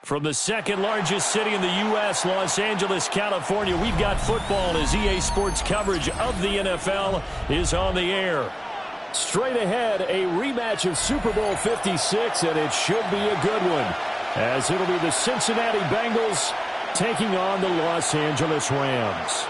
From the second largest city in the U.S., Los Angeles, California, we've got football as EA Sports coverage of the NFL is on the air. Straight ahead, a rematch of Super Bowl 56, and it should be a good one, as it'll be the Cincinnati Bengals taking on the Los Angeles Rams.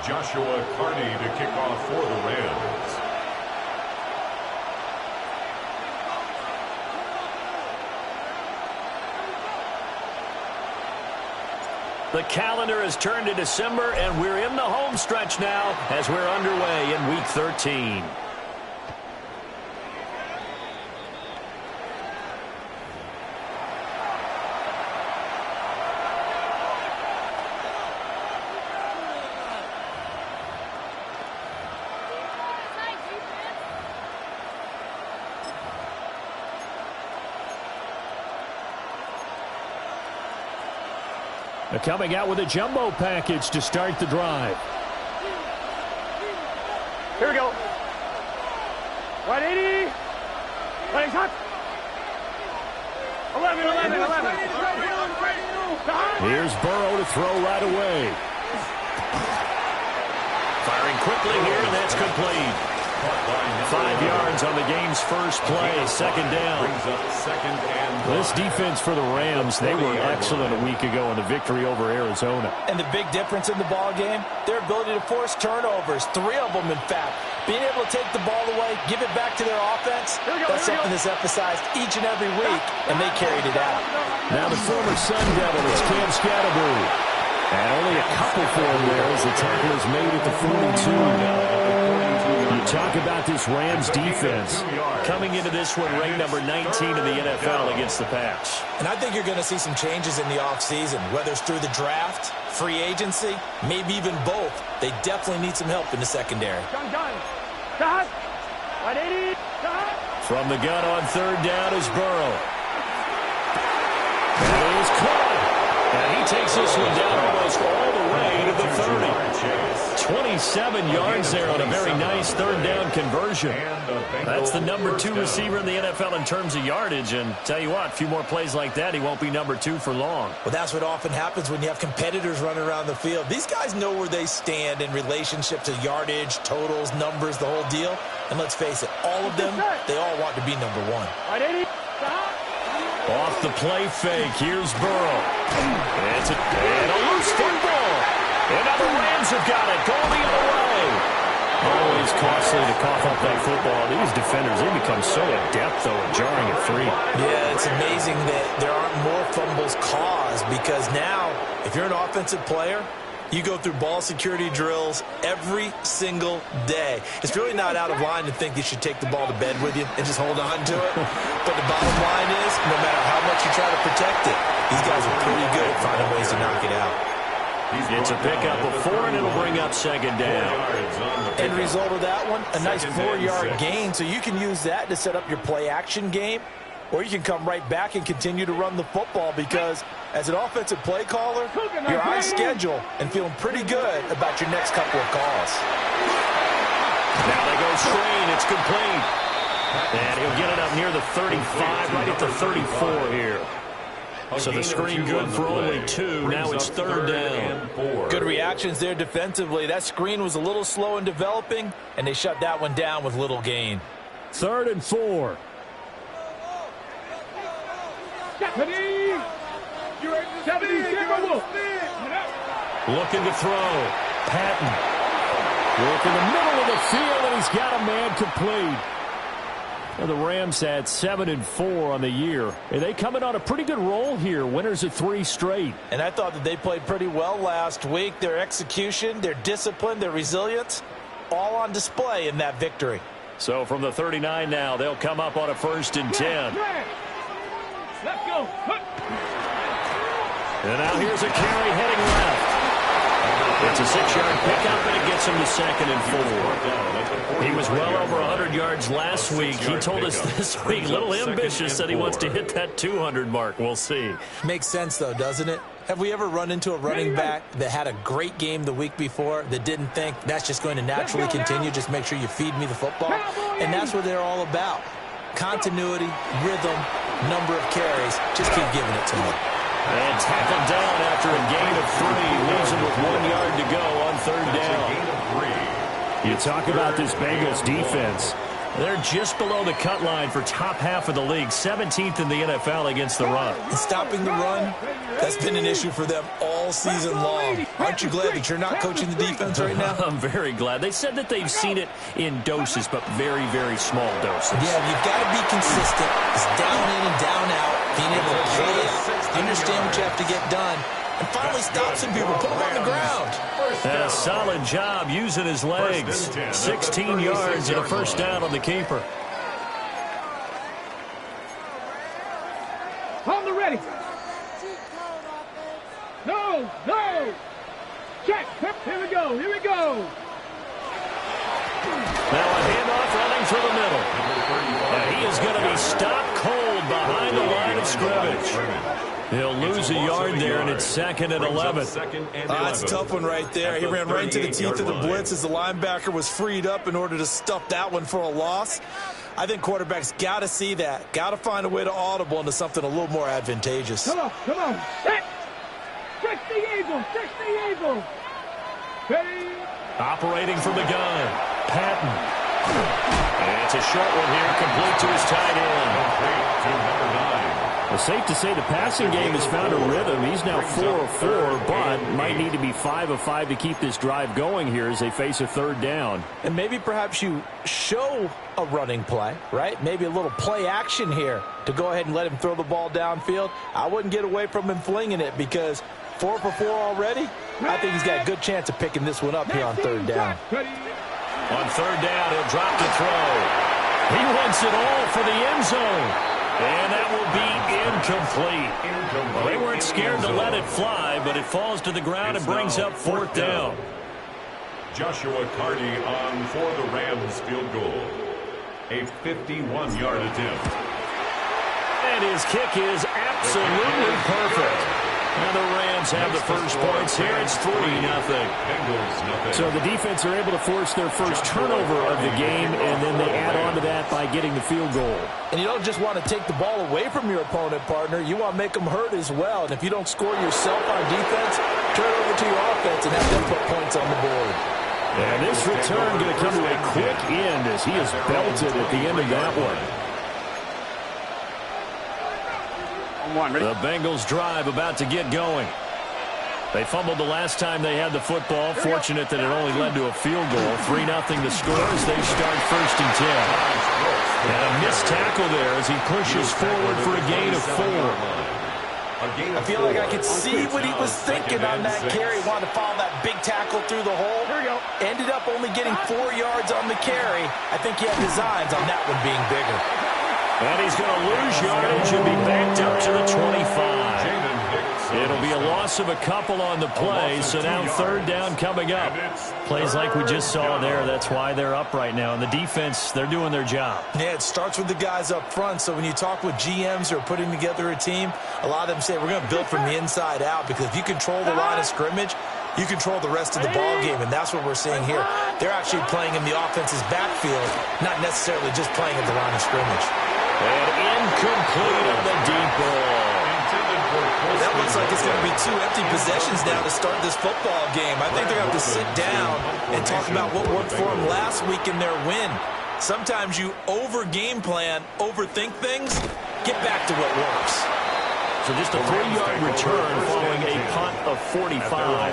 Joshua Carney to kick off for the Rams. The calendar has turned to December, and we're in the home stretch now as we're underway in Week 13. They're coming out with a jumbo package to start the drive. Here we go. 180. Running hot. 11. Here's Burrow to throw right away. Firing quickly here, and that's complete. 5 yards on the game's first play, second down. This defense for the Rams, they were excellent a week ago in the victory over Arizona. And the big difference in the ball game, their ability to force turnovers, 3 of them in fact. Being able to take the ball away, give it back to their offense, that's something that's emphasized each and every week, and they carried it out. Now the former Sun Devil is Cam Scatterbury. And only a couple for him there as the tackle is made at the 42. You talk about this Rams defense coming into this one ranked number 19 in the NFL against the pass. And I think you're going to see some changes in the offseason, whether it's through the draft, free agency, maybe even both. They definitely need some help in the secondary. From the gun on third down is Burrow. That is caught. And he takes this one down almost all the way to the 30. 27 yards there on a very nice third down conversion. That's the number 2 receiver in the NFL in terms of yardage. And tell you what, a few more plays like that, he won't be number 2 for long. Well, that's what often happens when you have competitors running around the field. These guys know where they stand in relationship to yardage, totals, numbers, the whole deal. And let's face it, all of them, they all want to be number 1. Off the play fake, here's Burrow. And a loose football. And now the Rams have got it, going the other way. Always costly to cough up that football. These defenders, they become so adept, though, at jarring it free. Yeah, it's amazing that there aren't more fumbles caused because now, if you're an offensive player, you go through ball security drills every single day. It's really not out of line to think you should take the ball to bed with you and just hold on to it. But the bottom line is, no matter how much you try to protect it, these guys are pretty good at finding ways to knock it out. It's a pickup of 4, and it'll bring up second down. End result of that one, a nice 4-yard gain, so you can use that to set up your play-action game, or you can come right back and continue to run the football because as an offensive play caller, you're on schedule and feeling pretty good about your next couple of calls. Now they go screen. It's complete. And he'll get it up near the 35, right at the 34 here. So the screen good for only 2. Now it's third down. Good reactions there defensively. That screen was a little slow in developing, and they shut that one down with little gain. 3rd and 4. Looking to throw. Patton. Work in the middle of the field, and he's got a man complete. Well, the Rams had 7-4 on the year. And they coming on a pretty good roll here. Winners of 3 straight. And I thought that they played pretty well last week. Their execution, their discipline, their resilience, all on display in that victory. So from the 39 now, they'll come up on a 1st and 10. Let's go. And now here's a carry heading left. It's a 6-yard pickup, and it gets him to 2nd and 4. He was well over 100 yards last week. He told us this week, a little ambitious, that he wants to hit that 200 mark. We'll see. Makes sense, though, doesn't it? Have we ever run into a running back that had a great game the week before that didn't think that's just going to naturally continue? Just make sure you feed me the football. And that's what they're all about. Continuity, rhythm, number of carries. Just keep giving it to me. And tackled down after a gain of 3. Leaves him with 1 yard to go on 3rd down. You talk about this Bengals defense. They're just below the cut line for top half of the league, 17th in the NFL against the run. And stopping the run, that's been an issue for them all season long. Aren't you glad that you're not coaching the defense right now? I'm very glad. They said that they've seen it in doses, but very, very small doses. Yeah, you've got to be consistent. It's down in and down out, being able to play it, understand what you have to get done, and finally stop some people, put them on the ground. And a solid job using his legs. 16 yards and a 1st down on the keeper. On the ready. No, no. Check. Here we go. Here we go. Now a handoff running through the middle. And he is going to be stopped cold behind the line of scrimmage. He'll lose a yard there, and it's 2nd and 11. That's a tough one right there. He ran right into the teeth of the blitz as the linebacker was freed up in order to stuff that one for a loss. I think quarterbacks got to see that. Got to find a way to audible into something a little more advantageous. Come on, come on. Set. 60 Eagles, 60 Eagles. Ready. Operating from the gun. Patton. And it's a short one here, complete to his tight end. To number 9. Well, safe to say the passing game has found a rhythm. He's now 4 of 4, but might need to be 5 of 5 to keep this drive going here as they face a 3rd down. And maybe perhaps you show a running play, right? Maybe a little play action here to go ahead and let him throw the ball downfield. I wouldn't get away from him flinging it because 4 for 4 already. I think he's got a good chance of picking this one up here on 3rd down. On 3rd down, he'll drop the throw. He wants it all for the end zone. And that will be incomplete. Well, they weren't scared to let it fly, but it falls to the ground and brings up 4th down. Joshua Carty on for the Rams field goal. A 51-yard attempt. And his kick is absolutely perfect. And the Rams have the first points here. It's 3-0. So the defense are able to force their first turnover of the game, and then they add on to that by getting the field goal. And you don't just want to take the ball away from your opponent, partner. You want to make them hurt as well. And if you don't score yourself on defense, turn it over to your offense and have them put points on the board. And this return going to come to a quick end as he is belted at the end of that one. The Bengals drive about to get going. They fumbled the last time they had the football. Fortunate that it only led to a field goal. 3-0 the score as they start 1st and 10. And a missed tackle there as he pushes forward for a gain of 4. I feel like I could see what he was thinking on that carry. Wanted to follow that big tackle through the hole. Ended up only getting 4 yards on the carry. I think he had designs on that one being bigger. And he's going to lose yardage and be backed up to the 25. It'll be a loss of a couple on the play, so now 3rd down coming up. Plays like we just saw there, that's why they're up right now. And the defense, they're doing their job. Yeah, it starts with the guys up front, so when you talk with GMs who are putting together a team, a lot of them say we're going to build from the inside out, because if you control the line of scrimmage, you control the rest of the ball game, and that's what we're seeing here. They're actually playing in the offense's backfield, not necessarily just playing at the line of scrimmage. And incomplete on the deep ball. That looks like it's going to be 2 empty possessions now to start this football game. I think they're going to have to sit down and talk about what worked for them last week in their win. Sometimes you over-game plan, overthink things, get back to what works. So just a 3-yard return following a punt of 45.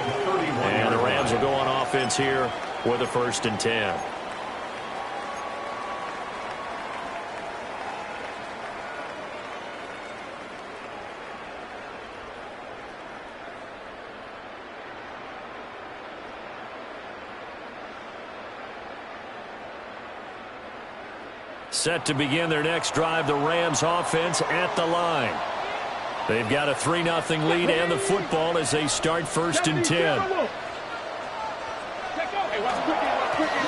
And the Rams will go on offense here with a 1st and 10. Set to begin their next drive, the Rams offense at the line. They've got a 3-0 lead and the football as they start 1st and 10.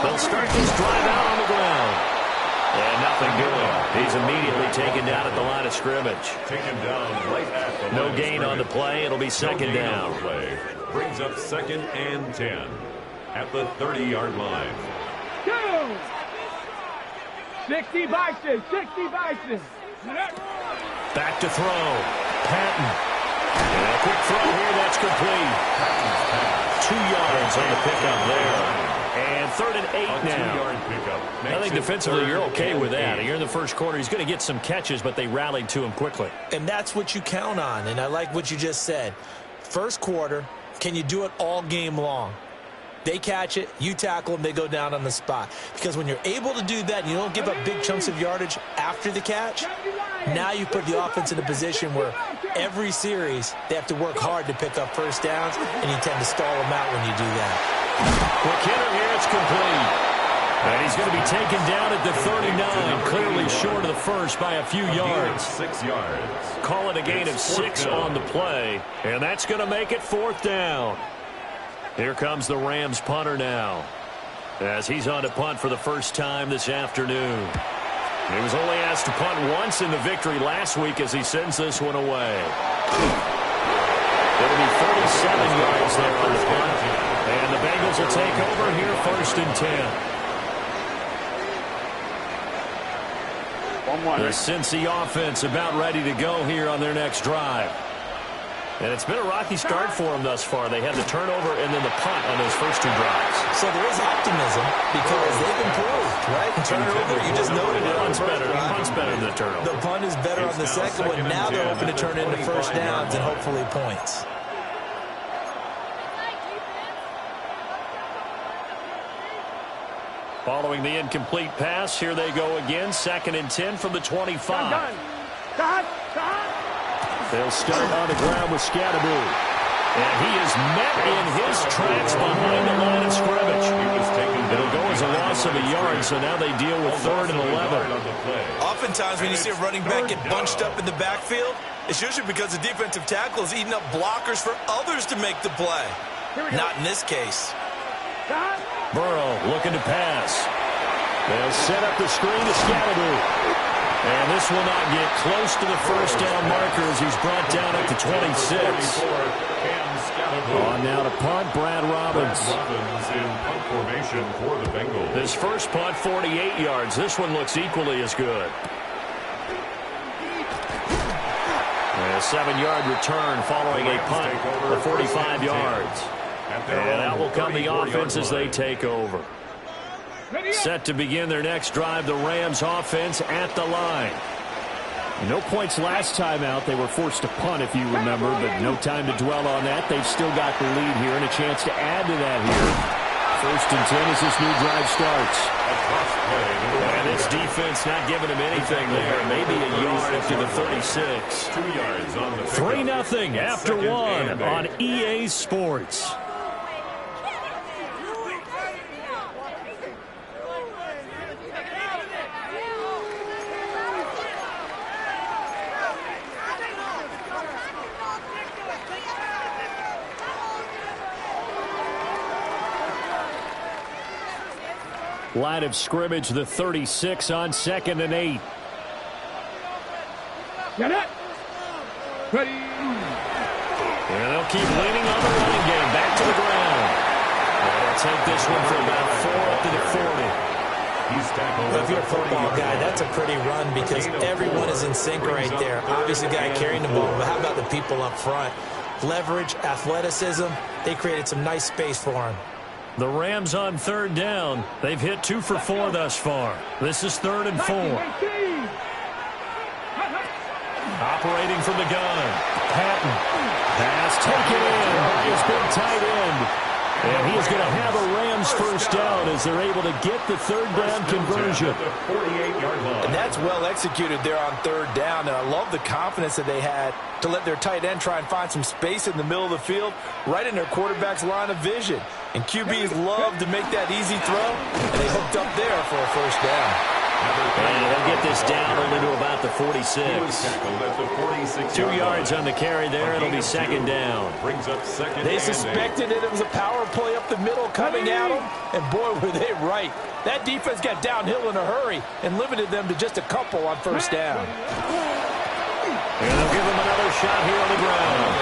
They'll start this drive out on the ground. And nothing doing. He's immediately taken down at the line of scrimmage. Taken down right at the No line of gain on the scrimmage. play. It'll be second down. Play brings up 2nd and 10 at the 30-yard line. 60 Bison, 60 Bison. Back to throw. Patton. And a quick throw here. That's complete. 2 yards on the pickup there. And 3rd and 8 now. 2-yard pickup. I think defensively you're okay with that. You're in the first quarter. He's going to get some catches, but they rallied to him quickly. And that's what you count on, and I like what you just said. First quarter, can you do it all game long? They catch it, you tackle them, they go down on the spot. Because when you're able to do that and you don't give up big chunks of yardage after the catch, now you put the offense in a position where every series they have to work hard to pick up first downs, and you tend to stall them out when you do that. Quick hitter here, it's complete. And he's going to be taken down at the 39, clearly short of the first by a few yards. 6 yards. Call it a gain of 6 on the play, and that's going to make it 4th down. Here comes the Rams punter now, as he's on to punt for the first time this afternoon. He was only asked to punt once in the victory last week as he sends this one away. It'll be 37 yards there on the punt, and the Bengals will take over here 1st and 10. The Cincy offense about ready to go here on their next drive. And it's been a rocky start for them thus far. They had the turnover and then the punt on those first 2 drives. So there is optimism because they've improved, right? Turnover, you just noted it. Punt's better than the turnover. The punt is better on the second one. Now they're hoping to turn it into first downs and hopefully points. Following the incomplete pass, here they go again. 2nd and 10 from the 25. They'll start on the ground with Scatteroo. And he is met in his tracks behind the line of scrimmage. It'll go as a loss of a yard, so now they deal with 3rd and 11. Oftentimes when you see a running back get bunched up in the backfield, it's usually because the defensive tackle is eating up blockers for others to make the play. Not in this case. Burrow looking to pass. They'll set up the screen to Scatteroo. And this will not get close to the first down marker as he's brought down at the 26. On now to punt, Brad Robbins. In punt formation for the Bengals. This first punt, 48 yards. This one looks equally as good. And a 7-yard return following a punt of 45 yards. And out will come the offense as they take over. Set to begin their next drive, the Rams offense at the line. No points last time out. They were forced to punt, if you remember, but no time to dwell on that. They've still got the lead here and a chance to add to that here. 1st and 10 as this new drive starts. And this defense not giving him anything there. Maybe a yard up to the 36. 2 yards on the 3-0 after 1 on EA Sports. Line of scrimmage, the 36 on 2nd and 8. Get it. Ready. And they'll keep leaning on the running game. Back to the ground. And they'll take this one for about 4 up to the 40. He's tackled. If you're a football guy, that's a pretty run because everyone is in sync right there. Obviously, the guy carrying the ball, but how about the people up front? Leverage, athleticism, they created some nice space for him. The Rams on 3rd down. They've hit 2 for 4 thus far. This is 3rd and 4. Operating from the gun. Patton. Pass taken in by his big tight end. And he is going to have a Rams first down as they're able to get the 3rd down conversion. And that's well executed there on 3rd down. And I love the confidence that they had to let their tight end try and find some space in the middle of the field, right in their quarterback's line of vision. And QBs love to make that easy throw, and they hooked up there for a first down. And they'll get this down only to about the 45 46. 2 yards on the carry there. It'll be second down. Brings up second. They suspected that it was a power play up the middle coming at them, and boy, were they right. That defense got downhill in a hurry and limited them to just a couple on first down. And they'll give him another shot here on the ground.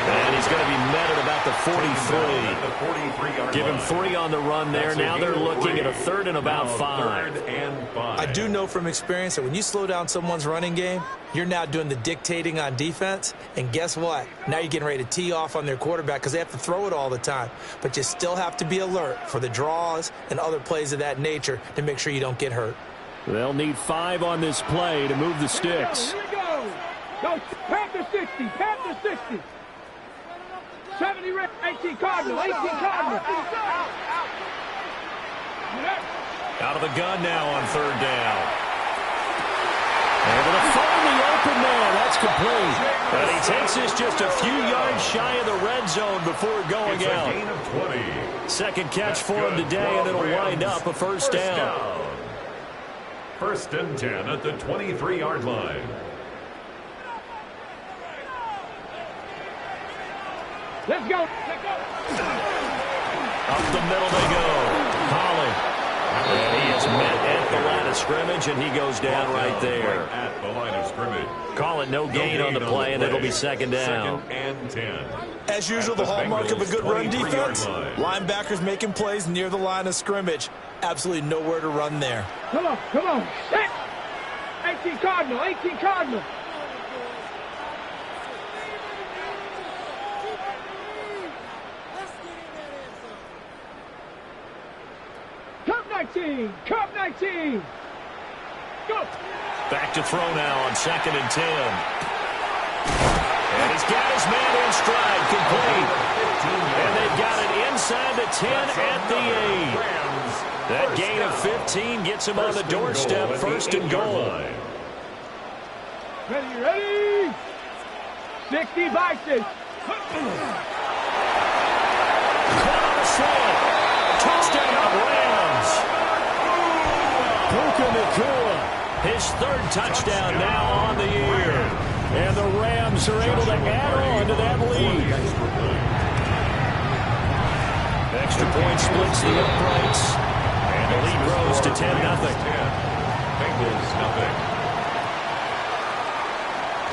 And he's going to be met at about the 43. Give him 3 on the run there. Now they're looking at a 3rd and about 5. I do know from experience that when you slow down someone's running game, you're now doing the dictating on defense. And guess what? Now you're getting ready to tee off on their quarterback because they have to throw it all the time. But you still have to be alert for the draws and other plays of that nature to make sure you don't get hurt. They'll need 5 on this play to move the sticks. Here we go. Go, Panther 60, Panther 60. 70, 18 Cardinal, 18 Cardinal. Out of the gun now on 3rd down. Able to find the open man. That's complete. But he takes this just a few yards shy of the red zone before going out. Gain of 20. Second catch for him today, and it'll wind up a first down. 1st and 10 at the 23-yard line. Let's go. Up the middle they go. Holland. And he is met at the line of scrimmage, and he goes down right there. Right at the line of scrimmage. Call it no gain on the play, and it'll be second down. 2nd and 10. As usual, the hallmark of a good run defense, linebackers making plays near the line of scrimmage. Absolutely nowhere to run there. Come on, come on. 18 Cardinal, 18 Cardinal. Cup 19. Go. Back to throw now on 2nd and 10. And he's got his man in stride, complete. And they've got it inside the 10 at the 8. That gain of 15 gets him on the doorstep, 1st and goal. Ready. 60 Vikings. Caught on the slant. Touchdown, Rams. Puka Nacua, his 3rd touchdown now on the year. And the Rams are able to add on to that lead. Extra point splits the uprights. And the lead grows to 10-0. Bengals nothing.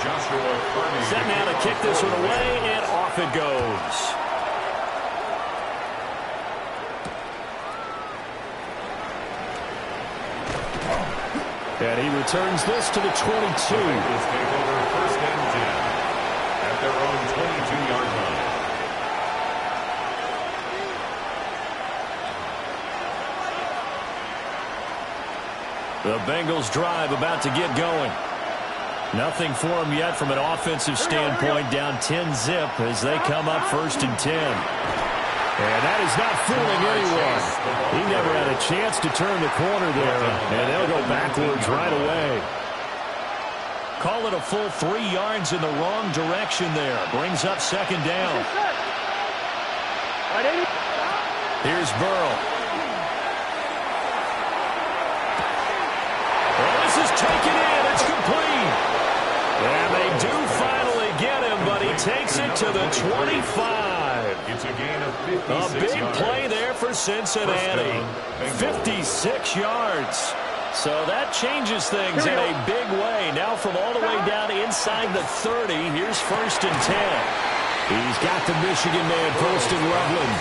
Joshua Carney. Set now to kick this one away, and off it goes. And he returns this to the 22. Bengals take over 1st and 10 at their own 22-yard line. The Bengals drive about to get going. Nothing for them yet from an offensive standpoint, down 10-zip as they come up 1st and 10. And that is not fooling anyone. He never had a chance to turn the corner there, and they'll go backwards right away. Call it a full 3 yards in the wrong direction there. Brings up 2nd down. Here's Burrow. Well, this is taken in. It's complete. And they do finally get him, but he takes it to the 25. It's a gain of 56 A big yards. play there for Cincinnati. 56 yards. So that changes things in a big way. Now from all the way down inside the 30, here's 1st and 10. He's got the Michigan man posted Loveland.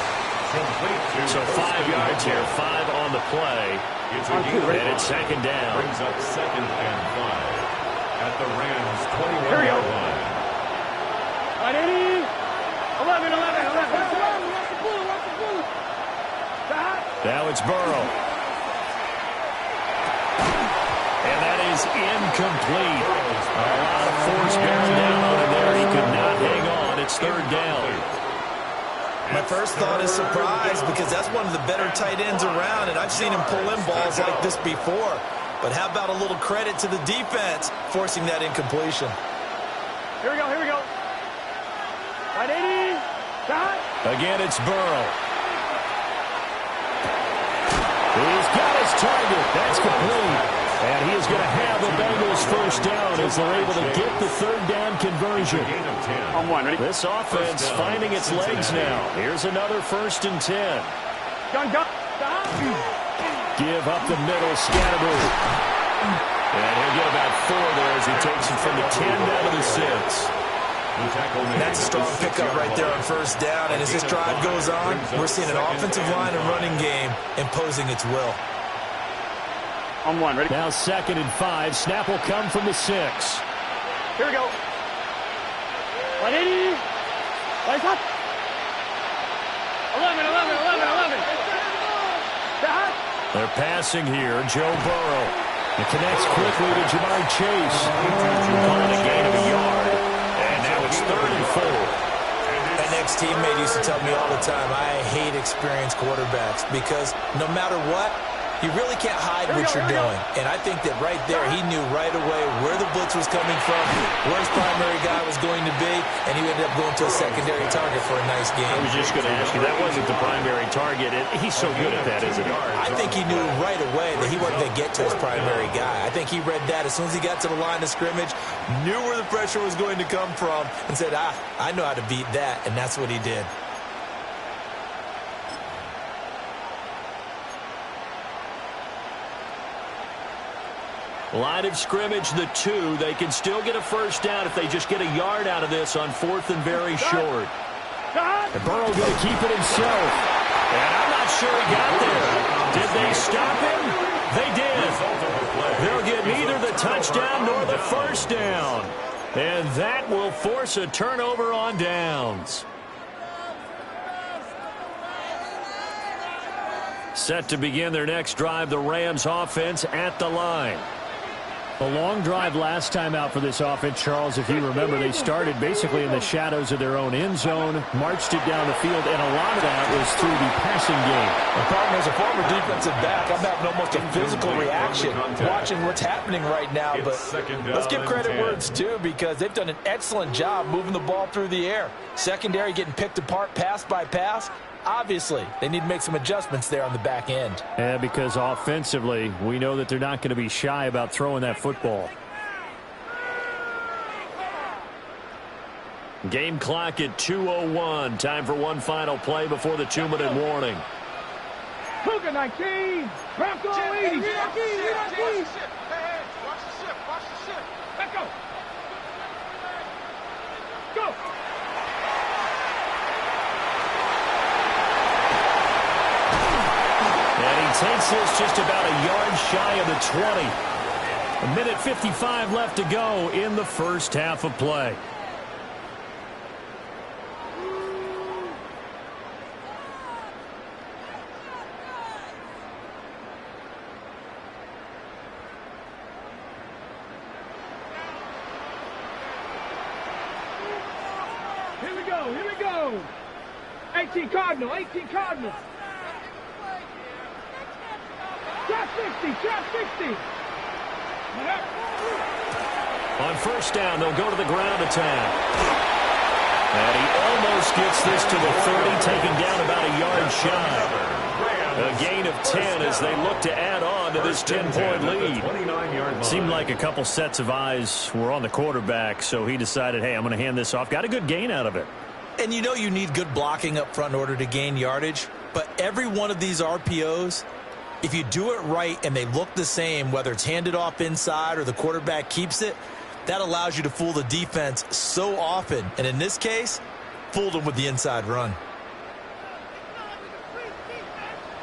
So 5 yards here, 5 on the play. And it's 2nd down. Brings up 2nd and 5 at the Rams' 21-yard line. 11. Now it's Burrow. And that is incomplete. A lot of force bearing down on him there. He could not hang on. It's 3rd down. My first thought is surprise because that's one of the better tight ends around, and I've seen him pull in balls like this before. But how about a little credit to the defense forcing that incompletion? Here we go. 180. Again, it's Burrow. He's got his target. That's complete. And he is going to have the Bengals first down as they're able to get the third down conversion. On one, ready? This offense finding its legs now. Here's another 1st and 10. Go. Give up the middle, Scatterbrain. And he'll get about 4 there as he takes it from the 10 down to the 6. That's a strong pickup right there on first down. And as this drive goes on, we're seeing an offensive line and running game imposing its will. On one, ready? Now 2nd and 5. Snap will come from the 6. Here we go. 180. Lights up. 11. They're passing here. Joe Burrow. It connects quickly to Jamar Chase. On a gain of a yard. And now it's 3rd and 4. An ex-teammate used to tell me all the time, I hate experienced quarterbacks because no matter what, you really can't hide what you're doing. And I think that right there, he knew right away where the blitz was coming from, where his primary guy was going to be, and he ended up going to a secondary target for a nice game. I was just going to ask you, that wasn't the primary target. He's so good at that, isn't he? I think he knew right away that he wasn't going to get to his primary guy. I think he read that as soon as he got to the line of scrimmage, knew where the pressure was going to come from, and said, I know how to beat that, and that's what he did. Line of scrimmage, the 2. They can still get a first down if they just get a yard out of this on 4th and very short. And Burrow going to keep it himself. And I'm not sure he got there. Did they stop him? They did. They'll get neither the touchdown nor the first down. And that will force a turnover on downs. Set to begin their next drive, the Rams offense at the line. A long drive last time out for this offense, Charles. If you remember, they started basically in the shadows of their own end zone, marched it down the field, and a lot of that was through the passing game. The problem as a former defensive back, I'm having almost a physical reaction watching what's happening right now. But let's give credit where it's due because they've done an excellent job moving the ball through the air. Secondary getting picked apart pass by pass. Obviously, they need to make some adjustments there on the back end. Yeah, because offensively, we know that they're not going to be shy about throwing that football. Game clock at 2:01. Time for one final play before the 2-minute warning. Cougar 19. Bronco 80. Watch the ship. Let's go. Go. Takes this just about a yard shy of the 20. 1:55 left to go in the first half of play. Here we go. 18 Cardinal. Trap 60. On first down, they'll go to the ground attack. And he almost gets this to the 30, taken down about a yard shy. A gain of 10 as they look to add on to this 10-point lead. Seemed like a couple sets of eyes were on the quarterback, so he decided, hey, I'm going to hand this off. Got a good gain out of it. And you know you need good blocking up front in order to gain yardage, but every one of these RPOs, if you do it right and they look the same, whether it's handed off inside or the quarterback keeps it, that allows you to fool the defense so often. And in this case, fooled them with the inside run.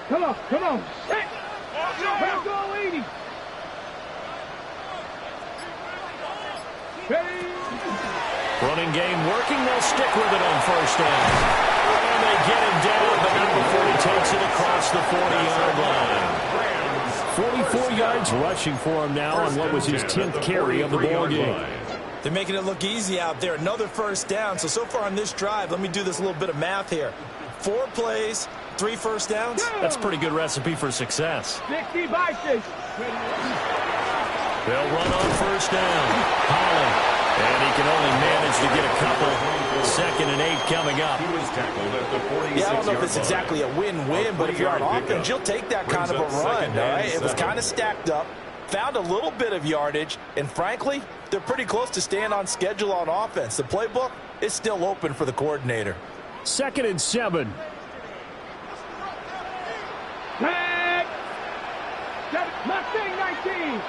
Come on. Set. Bronco 80. Running game working. They'll stick with it on first down. And they get him down, but not before he takes it across the 40-yard line. 44 yards rushing for him now on what was his 10th carry of the ball game. They're making it look easy out there. Another first down. So far on this drive, let me do this little bit of math here. 4 plays, 3 first downs. That's a pretty good recipe for success. 60 by 6. They'll run on first down. Holland. And he can only manage to get a couple. 2nd and 8 coming up. He was tackled at the 46-yard Yeah, I don't know if it's exactly a win-win, but if you're on offense, you'll take that kind of a run, all right? It was kind of stacked up. found a little bit of yardage, and frankly, they're pretty close to staying on schedule on offense. The playbook is still open for the coordinator. 2nd and 7. Mustang 19.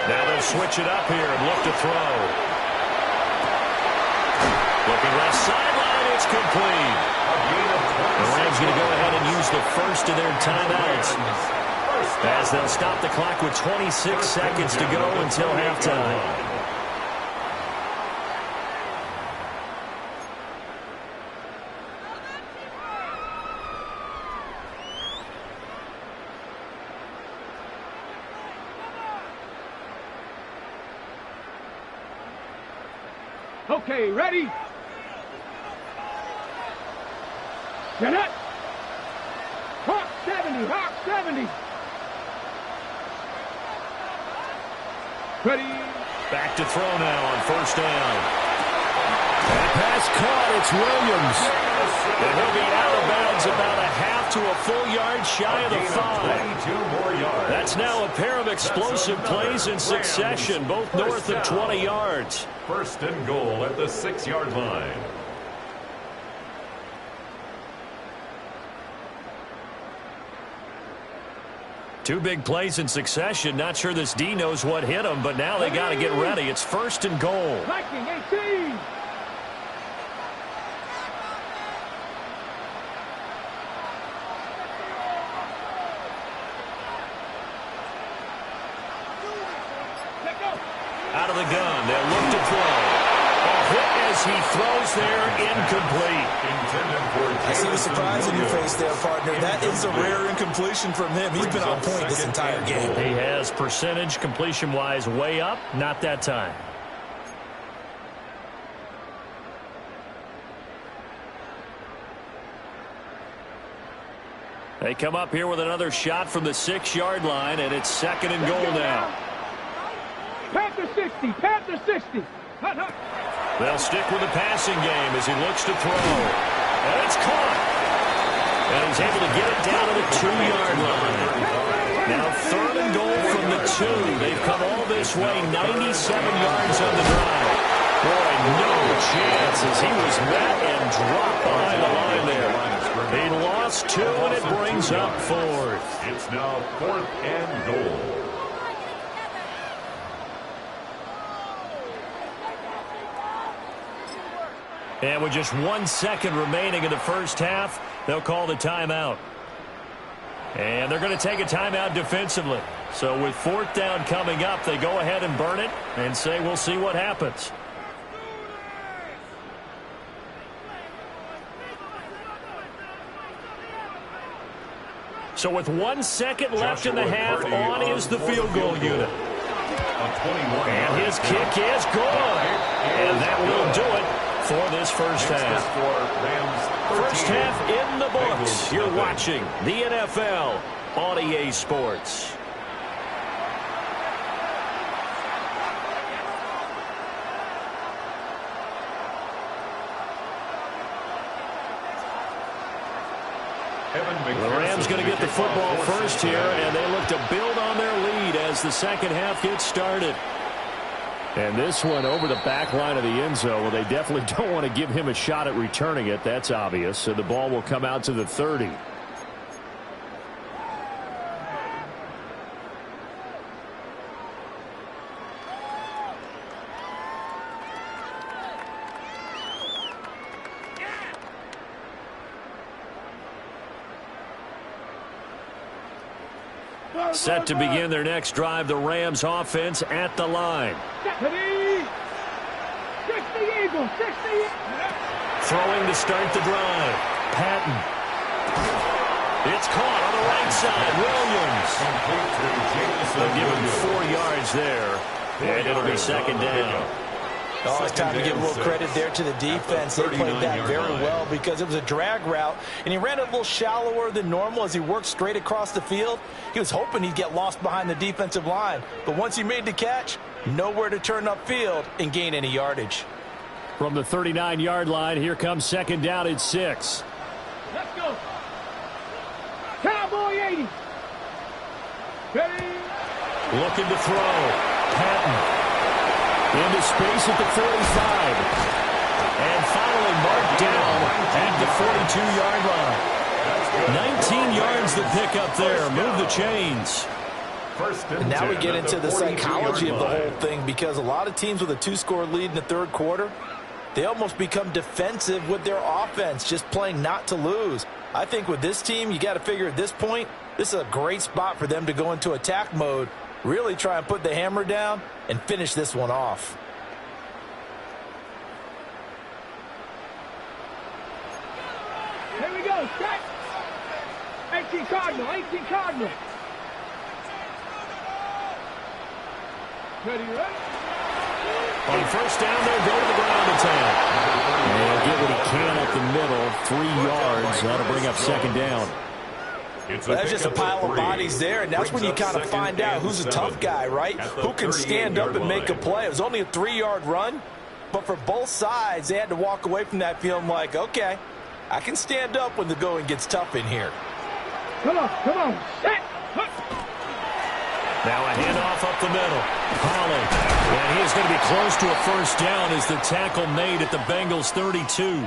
Now they'll switch it up here and look to throw. Looking left sideline, it's complete. The Rams going to go ahead and use the first of their timeouts, as they'll stop the clock with 26 seconds to go until halftime. Okay, ready? Jeanette! Hawk 70, Hawk 70! Ready? Back to throw now on 1st down. That pass caught, it's Williams. And he'll be out of bounds about a half to a full yard shy of the 5. 22 more yards. That's now a pair of explosive plays in succession, both north of 20 yards. 1st and goal at the 6-yard line. Two big plays in succession. Not sure this D knows what hit him, but now they got to get ready. It's 1st and goal. Viking 18! Out of the gun, they'll look to throw. A hit as he throws there, incomplete. I see the surprise in your face there, partner. That is a rare incompletion from him. He's been on point this entire game. He has percentage completion-wise way up, not that time. They come up here with another shot from the 6-yard line, and it's 2nd and goal now. Panther 60, Panther 60. They'll stick with the passing game as he looks to throw. And it's caught. And he's able to get it down to the 2-yard line. Now 3rd and goal from the 2. They've come all this way, 97 yards on the drive. Boy, no chance as he was met and dropped behind the line there. He lost 2, and it brings up 4th. It's now 4th and goal. And with just 1 second remaining in the first half, they'll call the timeout. And they're going to take a timeout defensively. So with 4th down coming up, they go ahead and burn it and say we'll see what happens. So with 1 second left in the half, on is the field goal unit. And his kick is good. And that will do it for this first half. First half in the books. You're watching the NFL on EA Sports. The Rams going to get the football first here, and they look to build on their lead as the second half gets started. And this one over the back line of the end zone. Well, they definitely don't want to give him a shot at returning it. That's obvious. So the ball will come out to the 30. Set to begin their next drive, the Rams offense at the line. Throwing to start the drive. Patton. It's caught on the right side. Williams. They'll give him 4 yards there. And it'll be second down. Oh, it's time to give a little credit there to the defense. They played that very well because it was a drag route, and he ran it a little shallower than normal as he worked straight across the field. He was hoping he'd get lost behind the defensive line, but once he made the catch, nowhere to turn upfield and gain any yardage. From the 39-yard line, here comes second down at 6. Let's go. Cowboy 80. Ready? Looking to throw. Patton. Into space at the 45. And finally marked down at the 42-yard line. 19 yards to pick up there. Move the chains. And now we get into the psychology of the whole thing, because a lot of teams with a 2-score lead in the third quarter, they almost become defensive with their offense, just playing not to lose. I think with this team, you got to figure at this point, this is a great spot for them to go into attack mode, really try and put the hammer down and finish this one off. Here we go, set. 18 Cardinal, 18 Cardinal. Ready, ready? On first down, they'll go to the ground attack. And he'll get what he can up the middle, 3 yards. That'll bring up second down. That's just a pile of bodies there, and that's when you kind of find out who's a tough guy, right? Who can stand up and make a play. It was only a 3-yard run, but for both sides, they had to walk away from that feeling like, okay, I can stand up when the going gets tough in here. Come on, set. Now a handoff up the middle. Holly. And he's going to be close to a first down as the tackle made at the Bengals 32.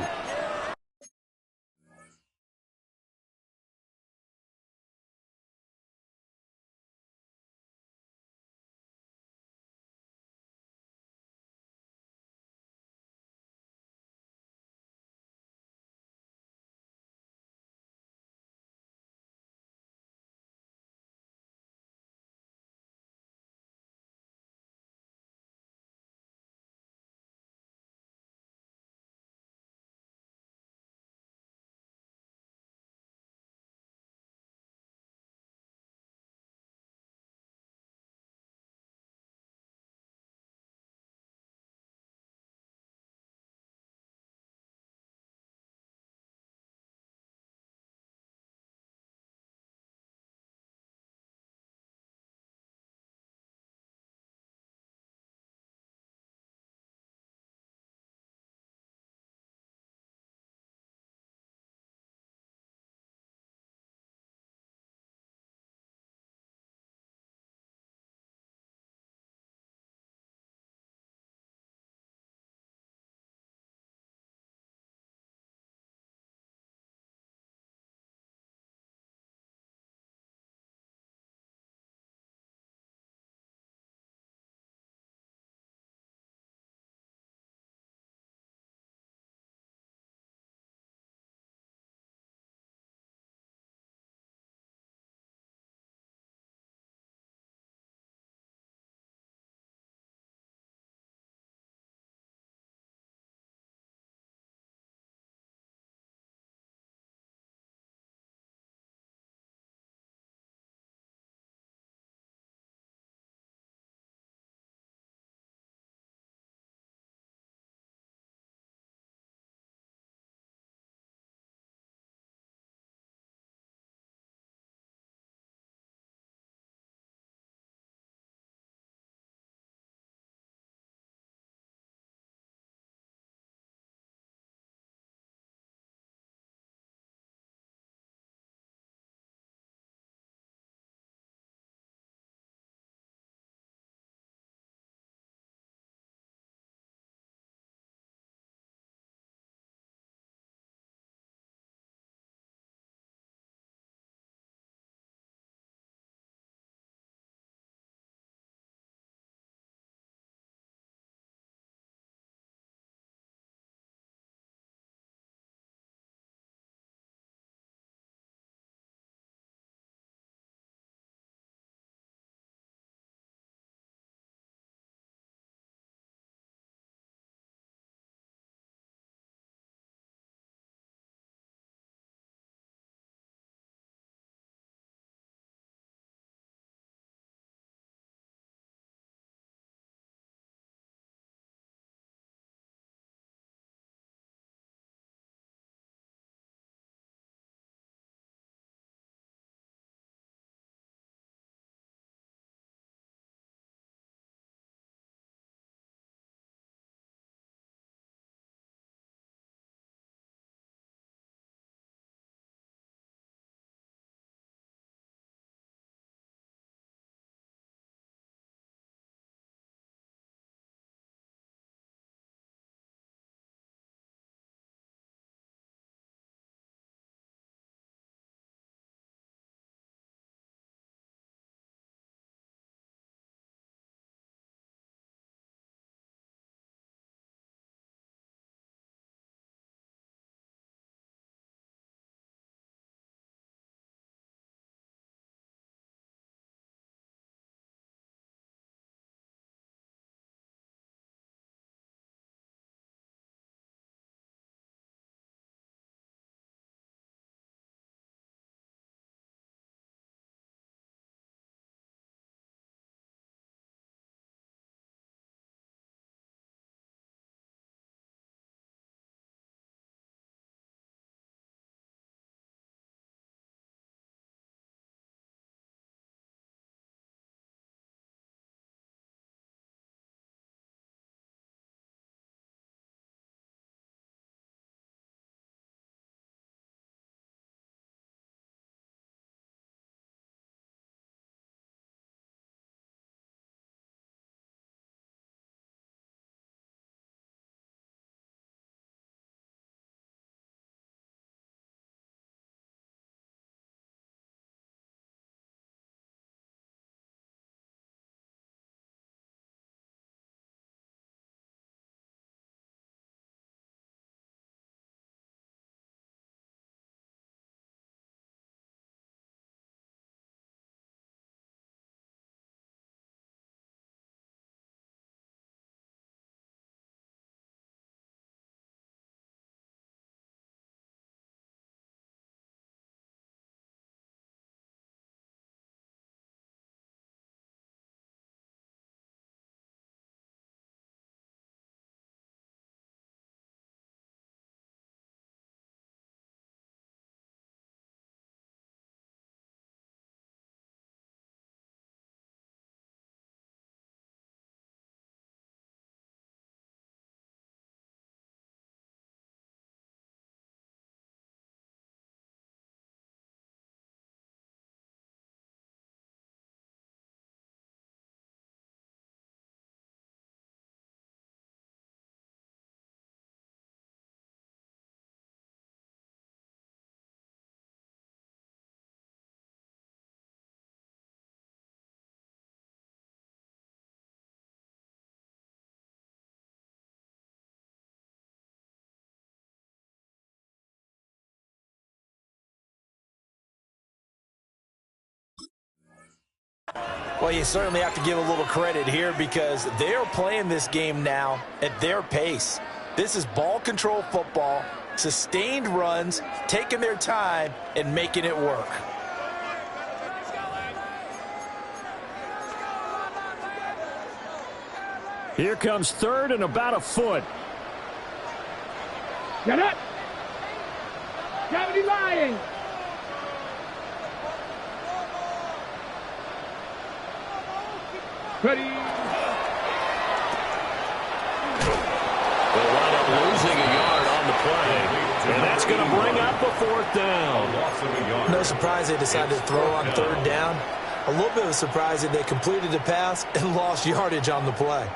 Well, you certainly have to give a little credit here because they're playing this game now at their pace. This is ball control football, sustained runs, taking their time, and making it work. Here comes third and about a foot. Get up! Gravity lying! Ready! They'll wind up losing a yard on the play. And that's going to bring up a fourth down. No surprise they decided to throw on third down. A little bit of a surprise that they completed the pass and lost yardage on the play.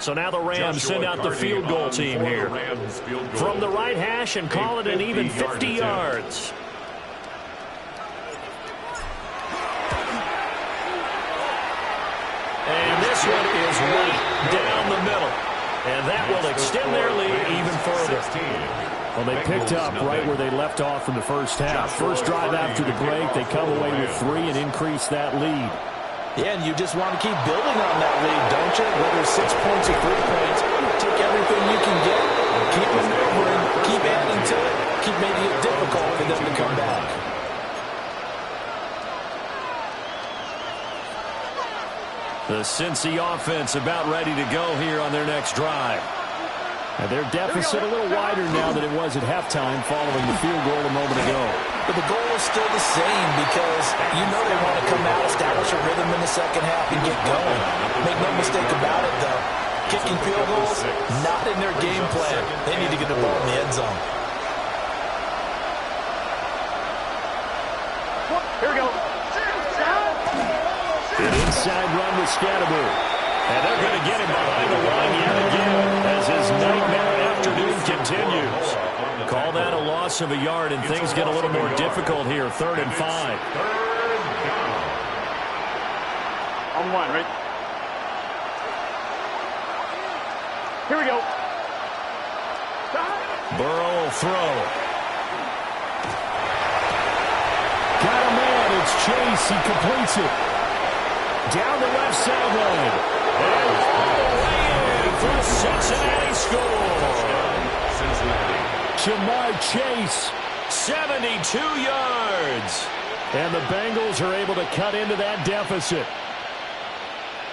So now the Rams send out the field goal team here. From the right hash and call it an even 50 yards. And this one is right down the middle. And that will extend their lead even further. Well, they picked up right where they left off in the first half. First drive after the break, they come away with 3 and increase that lead. Yeah, and you just want to keep building on that lead, don't you? Whether it's 6 points or 3 points, take everything you can get, keep maneuvering, keep adding to it, keep making it difficult for them to come back. The Cincy offense about ready to go here on their next drive. And their deficit a little wider now than it was at halftime following the field goal a moment ago. But the goal is still the same because you know they want to come out, establish a rhythm in the second half, and get going. Make no mistake about it, though. Kicking field goals, not in their game plan. They need to get the ball in the end zone. Here we go. An inside run with Scatterby. And they're going to get him behind the line yet again as his nightmare afternoon continues. Call that a loss of a yard, and things get a little more difficult here. 3rd and 5. On one, right? Here we go. Burrow will throw. Got a man. It's Chase. He completes it. Down the left sideline. And all the way in for a Cincinnati score. Jamar Chase, 72 yards. And the Bengals are able to cut into that deficit.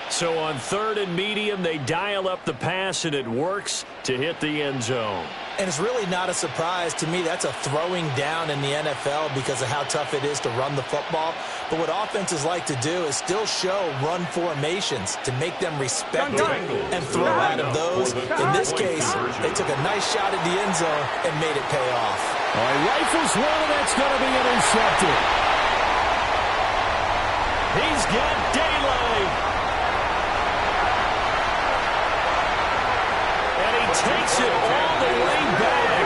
So on 3rd and medium, they dial up the pass, and it works to hit the end zone. And it's really not a surprise to me. That's a throwing down in the NFL because of how tough it is to run the football. But what offenses like to do is still show run formations to make them respect it and throw out of those. In this case, they took a nice shot at the end zone and made it pay off. All right, rifles one, and that's going to be intercepted. He's got daylight. Takes it all the way back.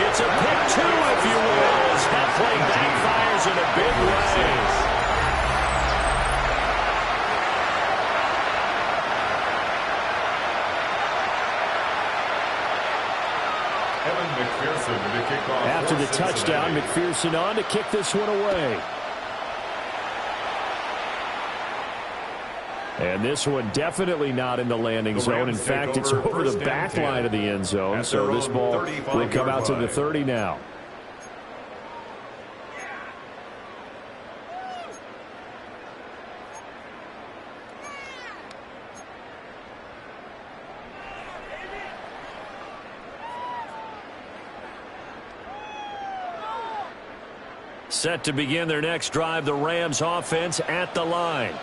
It's a pick 2, if you will, as that play backfires in a big way. Evan McPherson to kick off. After the touchdown, McPherson on to kick this one away. And this one definitely not in the landing zone. In fact, it's over the back line of the end zone. So this ball will come out to the 30 now. Set to begin their next drive, the Rams offense at the line.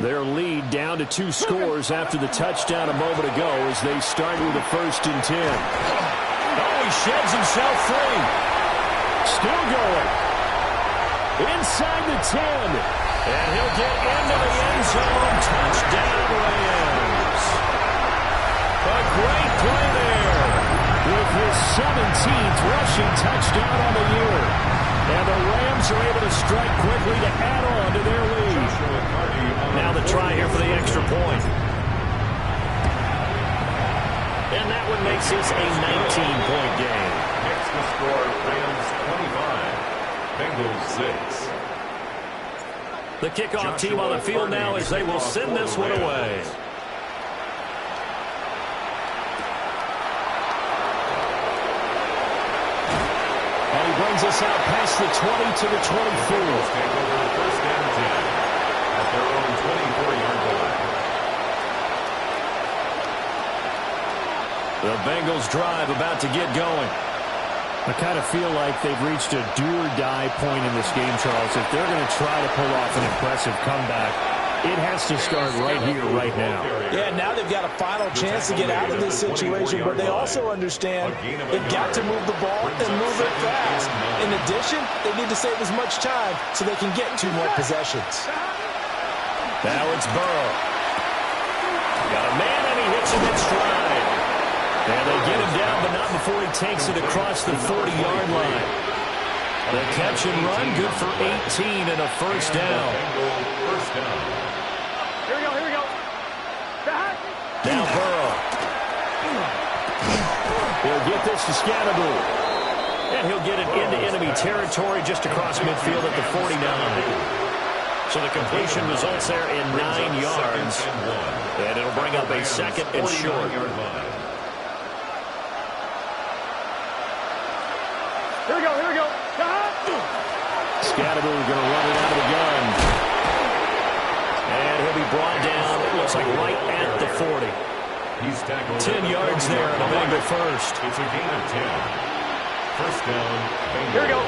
Their lead down to 2 scores after the touchdown a moment ago as they start with a 1st and 10. Oh, he sheds himself free. Still going. Inside the 10. And he'll get into the end zone. Touchdown, Rams. A great play there with his 17th rushing touchdown on the year. And the Rams are able to strike quickly to add on to their lead. Now the try here for the extra point. And that one makes this a 19-point game. Next to score, Rams 25. Bengals 6. The kickoff team on the field now as they will send this one away. And he brings us out past the 20 to the 24. Take over first and 10 at their own 24-yard line. The Bengals drive about to get going. I kind of feel like they've reached a do-or-die point in this game, Charles. If they're going to try to pull off an impressive comeback, it has to start right here, right now. Yeah, now they've got a final chance to get out of this situation, but they also understand they've got to move the ball and move it fast. In addition, they need to save as much time so they can get 2 more possessions. Now it's Burrow. Got a man, and he hits him in stride. And they get him down, but not before he takes it across the 40-yard line. The catch and run, good for 18 and a first down. Here we go. Now Burrow. He'll get this to Scatterbull. And he'll get it into enemy territory just across midfield at the 49. So the completion results there in 9 yards. And it'll bring up a second and short. Here we go. Scatterbull going to run it out of the gun. And he'll be brought down, it looks like right at the 40. He's tackled 10 yards there, and a Bengal first. It's a gain of 10. First down, Bengals. Here we go.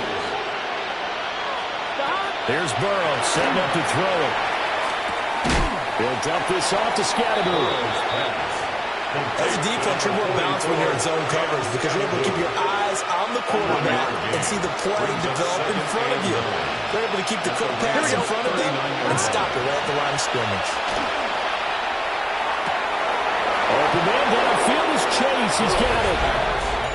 There's Burrow setting up to throw it. He'll dump this off to Scatterbull. As a defense, you're more balanced when you're in zone coverage because you're able to keep your eyes on the quarterback and see the play develop in front of you. They're able to keep the quick pass in front of them and stop it right at the line of scrimmage. Open man downfield is Chase. He's got it.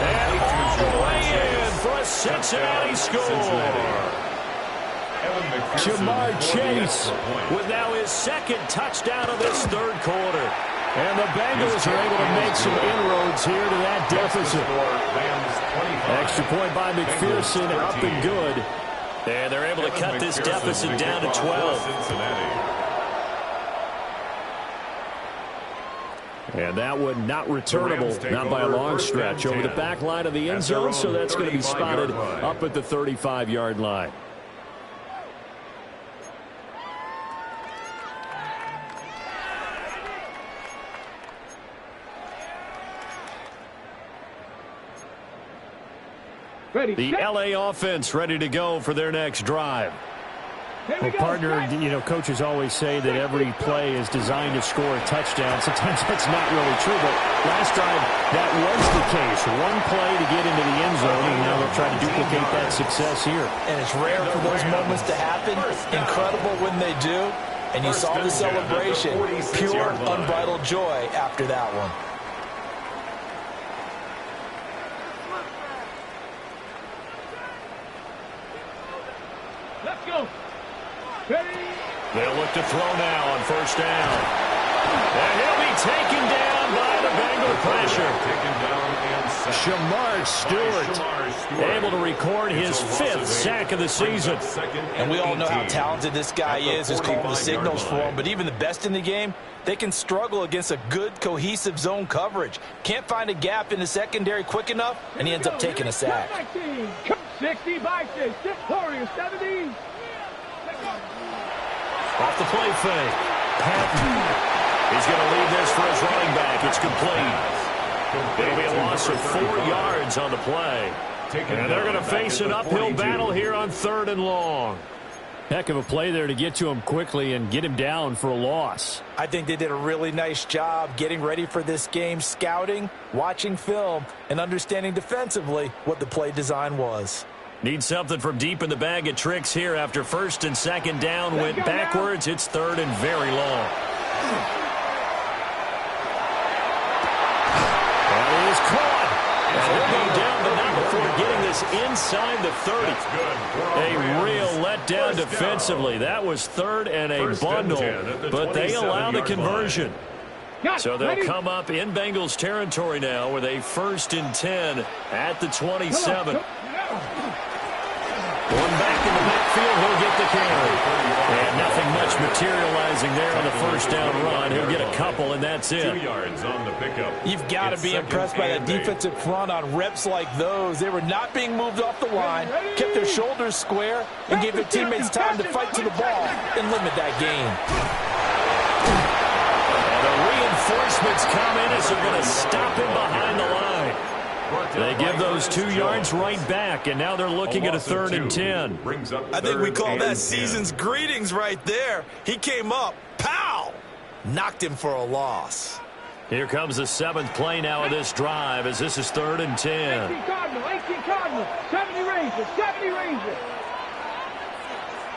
And all the way in for a Cincinnati score. Jamar Chase with now his second touchdown of this third quarter. And the Bengals are able to make some inroads here to that deficit. Extra point by McPherson, up and good. And they're able to cut this deficit down to 12. And that one not returnable, not by a long stretch, over the back line of the end zone, so that's going to be spotted up at the 35-yard line. The LA offense ready to go for their next drive. Well, partner, coaches always say that every play is designed to score a touchdown. Sometimes that's not really true, but last drive, that was the case. One play to get into the end zone, and now they'll try to duplicate that success here. And it's rare for those moments to happen. Incredible when they do. And you saw the celebration. Pure, unbridled joy after that one. Let's go. Ready? They'll look to throw now on first down. And he'll be taken down by the Bengal pressure. Shamar Stewart able to record his 5th sack of the season. And we all know how talented this guy is, who's calling the signals for him. But even the best in the game, they can struggle against a good, cohesive zone coverage. Can't find a gap in the secondary quick enough, and he ends up taking a sack. 60 by 6, 6 Warriors, 70. Off the play fake. Patton. He's going to leave this for his running back. It's complete. It'll be a loss of 4 yards on the play. And they're going to face an uphill battle here on 3rd and long. Heck of a play there to get to him quickly and get him down for a loss. I think they did a really nice job getting ready for this game, scouting, watching film, and understanding defensively what the play design was. Need something from deep in the bag of tricks here after 1st and 2nd down. Went backwards. It's 3rd and very long. That is caught. And he'll go down, but not before getting this inside the 30. A real letdown defensively. That was 3rd and a bundle, but they allow the conversion. So they'll come up in Bengals territory now with a 1st and 10 at the 27. Going back back in the backfield. He'll get the carry. And nothing much materializing there on the first down run. He'll get a couple, and that's it. 2 yards on the pickup. You've got to be impressed by that defensive front on reps like those. They were not being moved off the line, kept their shoulders square, and gave their teammates time to fight to the ball and limit that gain. And the reinforcements come in as they're going to stop him behind the line. They give those 2 yards right back, and now they're looking at a 3rd and 10. I think we call that season's greetings right there. He came up, pow! Knocked him for a loss. Here comes the 7th play now of this drive as this is 3rd and 10. 18 Cardinal, 18 Cardinal, 70 Rangers, 70 Rangers.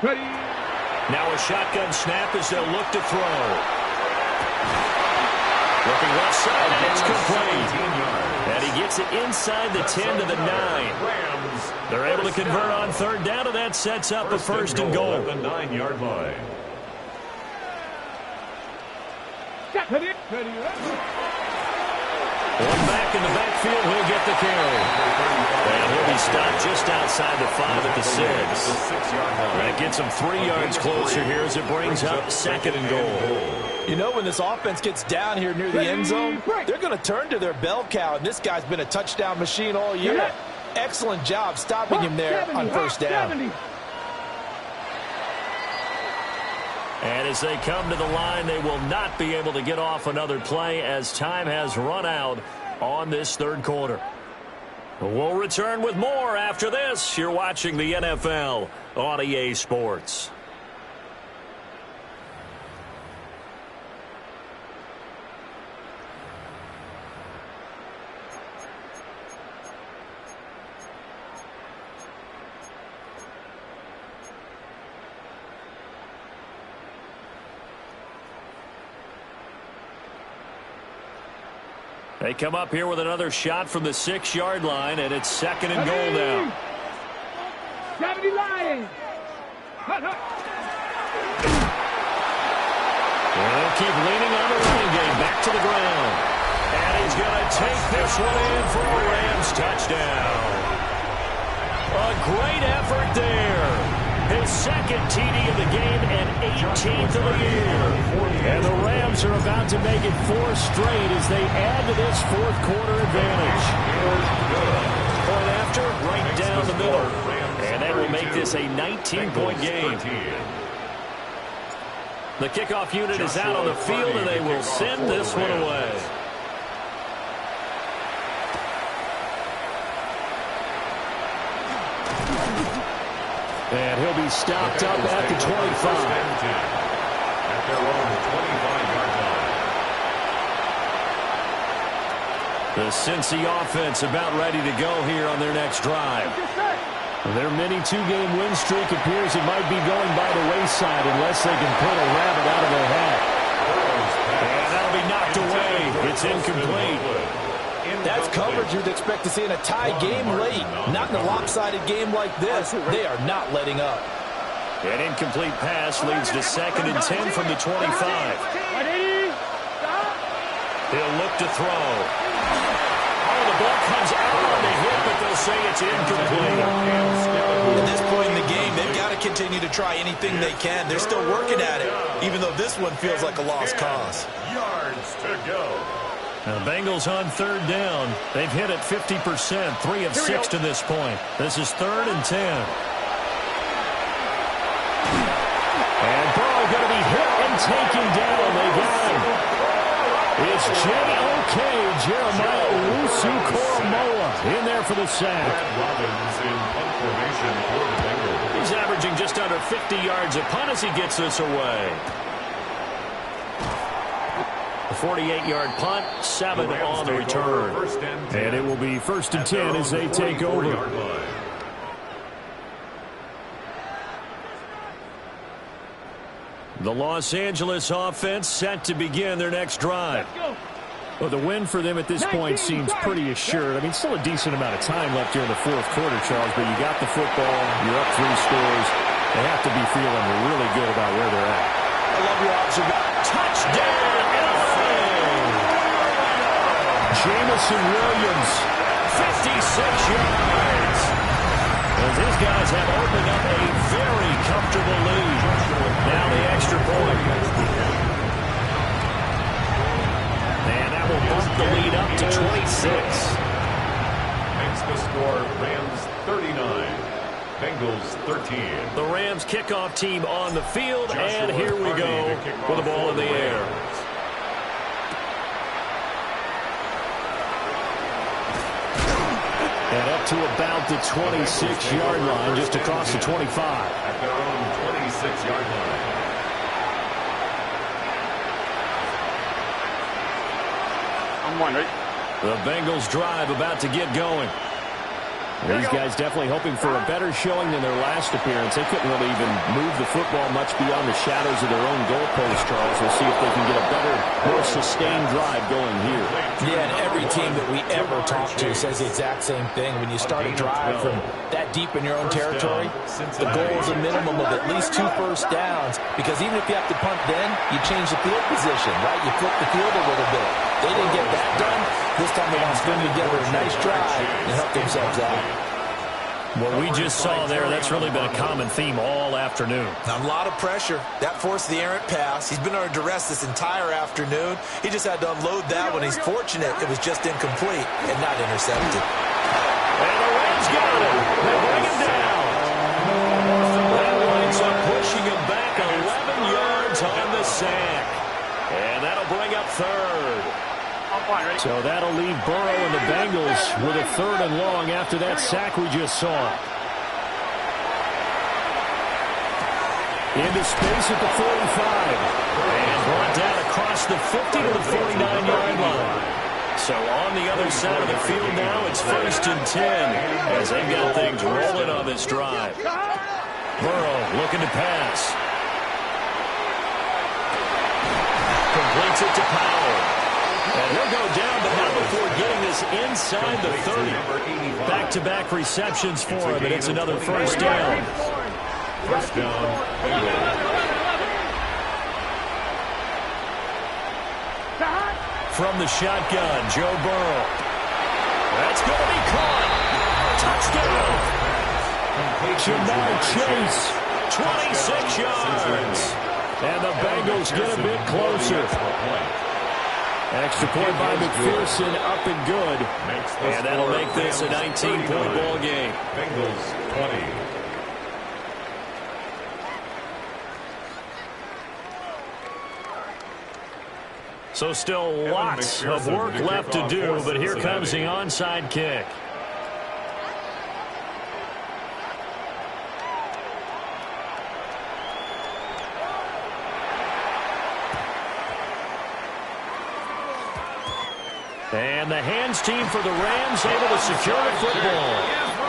Ready. Now a shotgun snap as they'll look to throw. Looking left side, and it's complete. And he gets it inside the 10 to the 9. They're able to convert on 3rd down, and that sets up a 1st and goal. At the 9-yard line. One back in the backfield, he'll get the carry. And he'll be stopped just outside the 5 at the 6. That gets him 3 yards closer here as it brings up 2nd and goal. You know, when this offense gets down here near the end zone, they're going to turn to their bell cow, and this guy's been a touchdown machine all year. Excellent job stopping him there on 1st down. And as they come to the line, they will not be able to get off another play as time has run out on this 3rd quarter. We'll return with more after this. You're watching the NFL on EA Sports. They come up here with another shot from the 6-yard line, and it's 2nd and goal now. 70 Lions. They'll keep leaning on the running game. Back to the ground. And he's going to take this one in for a Rams touchdown. A great effort there. His 2nd TD of the game and 18th of the year. And the Rams are about to make it 4 straight as they add to this 4th quarter advantage. Point after, right down the middle. And that will make this a 19-point game. The kickoff unit is out on the field, and they will send this one away. And he'll be stopped up at the 25. At their own 25-yard line. The Cincy offense about ready to go here on their next drive. Their mini 2-game win streak appears it might be going by the wayside unless they can pull a rabbit out of their hat. And that'll be knocked away. It's incomplete. That's coverage you'd expect to see in a tie game late. Not in a lopsided game like this. They are not letting up. An incomplete pass leads to 2nd and 10 from the 25. He'll look to throw. Oh, the ball comes out on the hit, but they'll say it's incomplete. At this point in the game, they've got to continue to try anything they can. They're still working at it, even though this one feels like a lost cause. Yards to go. Now, the Bengals on 3rd down. They've hit it 50%, 3 of 6 to this point. This is 3rd and 10. And Burrow going to be hit and taken down. They got him. It's J.O.K. Jeremiah Owusu-Koramoah in there for the sack. Robbins in punt formation for the Bengals. He's averaging just under 50 yards a punt as he gets this away. A 48-yard punt, 7 on the return. And it will be 1st and 10 as they take over. The Los Angeles offense set to begin their next drive. Well, the win for them at this point seems pretty assured. I mean, still a decent amount of time left here in the 4th quarter, Charles, but you got the football, you're up 3 scores. They have to be feeling really good about where they're at. I love your observation. Touchdown! Jameson Williams, 56 yards. As his guys have opened up a very comfortable lead. Now the extra point. And that will bump the lead up to 26. Makes the score Rams 39. Bengals 13. The Rams kickoff team on the field, and here we go with the ball in the air. And up to about the 26-yard line, just across the 25. At their own 26-yard line. I'm one, right? The Bengals drive about to get going. These guys definitely hoping for a better showing than their last appearance. They couldn't really even move the football much beyond the shadows of their own goalpost, Charles. We'll see if they can get a better, more sustained drive going here. Yeah, and every team that we ever talk to says the exact same thing. When you start a drive from that deep in your own territory, the goal is a minimum of at least 2 first downs, because even if you have to punt then, you change the field position, right? You flip the field a little bit. They didn't get that done. This time they want to string together a nice drive and help themselves out. What we just saw there, that's really been a common theme all afternoon. Now, a lot of pressure. That forced the errant pass. He's been under duress this entire afternoon. He just had to unload that one. He's fortunate it was just incomplete and not intercepted. And the Rams got him. They bring him down. That winds up pushing him back 11 yards on the sack. And that'll bring up third. So that'll leave Burrow and the Bengals with a 3rd and long after that sack we just saw. Into space at the 45. And brought down across the 50 to the 49-yard line. So on the other side of the field now, it's 1st and 10 as they've got things rolling on this drive. Burrow looking to pass. Completes it to Powell. And he'll go down, but not before getting this inside the 30. Back-to-back receptions for him, and it's another first down. First down. From the shotgun, Joe Burrow. That's going to be caught. Touchdown. Jamar Chase, 26 yards. And the Bengals get a bit closer. Extra point by McPherson, up and good. And that'll make this a 19-point ball game. Bengals 20. So still lots of work left to do, but here comes the onside kick. And the hands team for the Rams able to secure the football.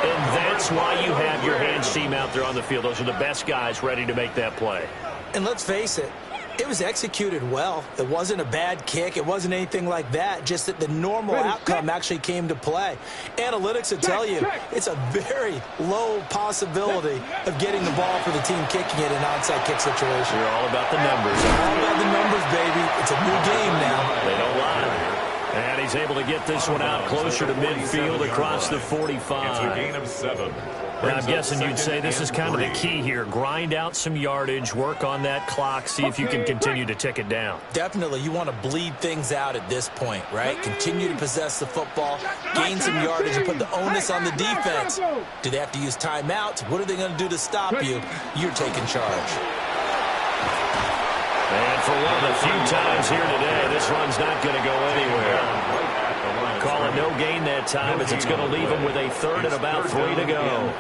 And that's why you have your hands team out there on the field. Those are the best guys ready to make that play. And let's face it, it was executed well. It wasn't a bad kick. It wasn't anything like that. Just that the normal outcome actually came to play. Analytics will tell you it's a very low possibility of getting the ball for the team kicking it in an onside kick situation. You're all about the numbers. All about the numbers, baby. It's a new game now. They don't lie. And he's able to get this one out closer to midfield across the 45. It's a gain of 7. And I'm guessing you'd say this is kind of the key here. Grind out some yardage, work on that clock, see if you can continue to tick it down. Definitely. You want to bleed things out at this point, right? Continue to possess the football, gain some yardage, and put the onus on the defense. Do they have to use timeouts? What are they going to do to stop you? You're taking charge. And for one of the few times here today, this run's not going to go anywhere. Call it no gain that time as it's going to leave him with a 3rd and about 3 to go.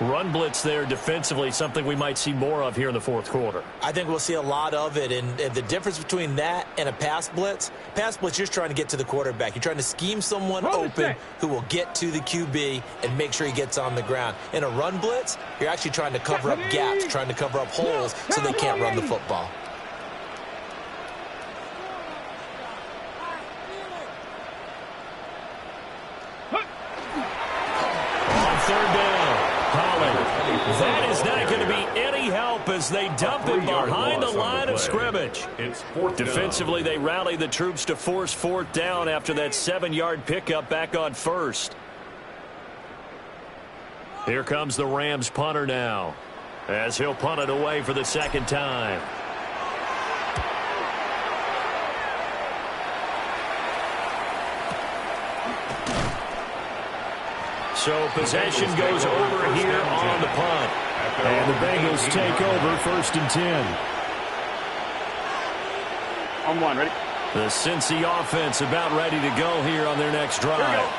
Run blitz there defensively, something we might see more of here in the 4th quarter. I think we'll see a lot of it, and the difference between that and a pass blitz, you're just trying to get to the quarterback. You're trying to scheme someone open who will get to the QB and make sure he gets on the ground. In a run blitz, you're actually trying to cover up gaps, trying to cover up holes so they can't run the football. On 3rd down. That is not going to be any help as they dump it behind the line of scrimmage. Defensively, they rally the troops to force 4th down after that 7-yard pickup back on 1st. Here comes the Rams punter now, as he'll punt it away for the second time. So possession goes over here on the punt. And the Bengals take over 1st and 10. On one, ready? The Cincy offense about ready to go here on their next drive.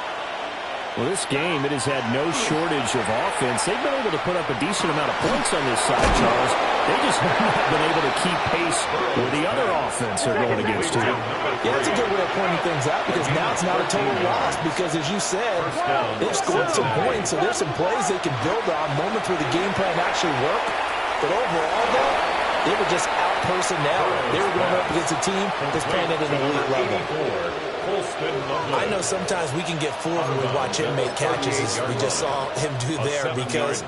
Well, this game, it has had no shortage of offense. They've been able to put up a decent amount of points on this side, Charles. They just have not been able to keep pace with the other offense they're going against, too. Yeah, that's a good way of pointing things out because now it's not a total loss because, as you said, they've scored some points, so there's some plays they can build on, moments where the game plan actually worked. But overall, though, they were just out personnel. They were going up against a team that's playing at an elite level. I know sometimes we can get fooled when we watch him make catches, as we just saw him do there, because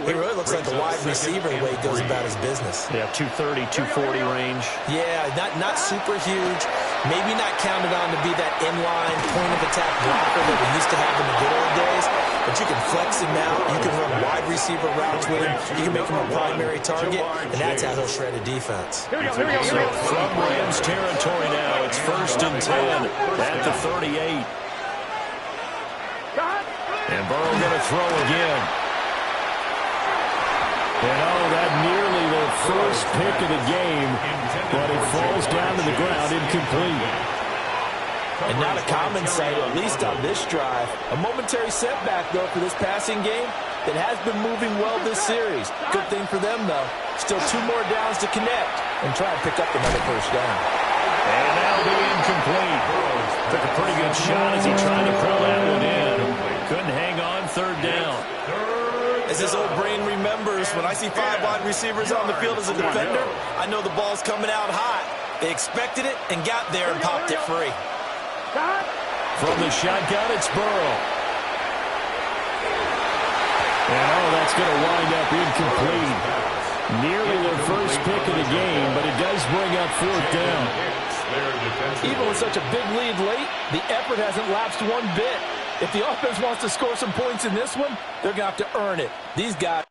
he really looks like a wide receiver the way he goes about his business. Yeah, 230, 240 range. Yeah, not super huge. Maybe not counted on to be that inline point-of-attack blocker that we used to have in the good old days, but you can flex him out. You can run wide receiver routes with him. You can make him a primary target, and that's how he'll shred a defense. So from Rams territory now, it's 1st and 10 at the 38. And Burrow going to throw again. And that nearly the first pick of the game, but it falls down to the ground incomplete. And not a common sight, at least on this drive. A momentary setback, though, for this passing game that has been moving well this series. Good thing for them, though. Still 2 more downs to connect and try and pick up another first down. And that'll be incomplete. Took a pretty good shot as he tried to pull that one in. Couldn't hang on 3rd down. As his old brain remembers, when I see 5 wide receivers on the field as a defender, I know the ball's coming out hot. They expected it and got there and popped it free. From the shotgun, it's Burrow. And that's going to wind up incomplete. Nearly their first pick of the game, but it does bring up 4th down. Even with such a big lead late, the effort hasn't lapsed one bit. If the offense wants to score some points in this one, they're going to have to earn it. These guys.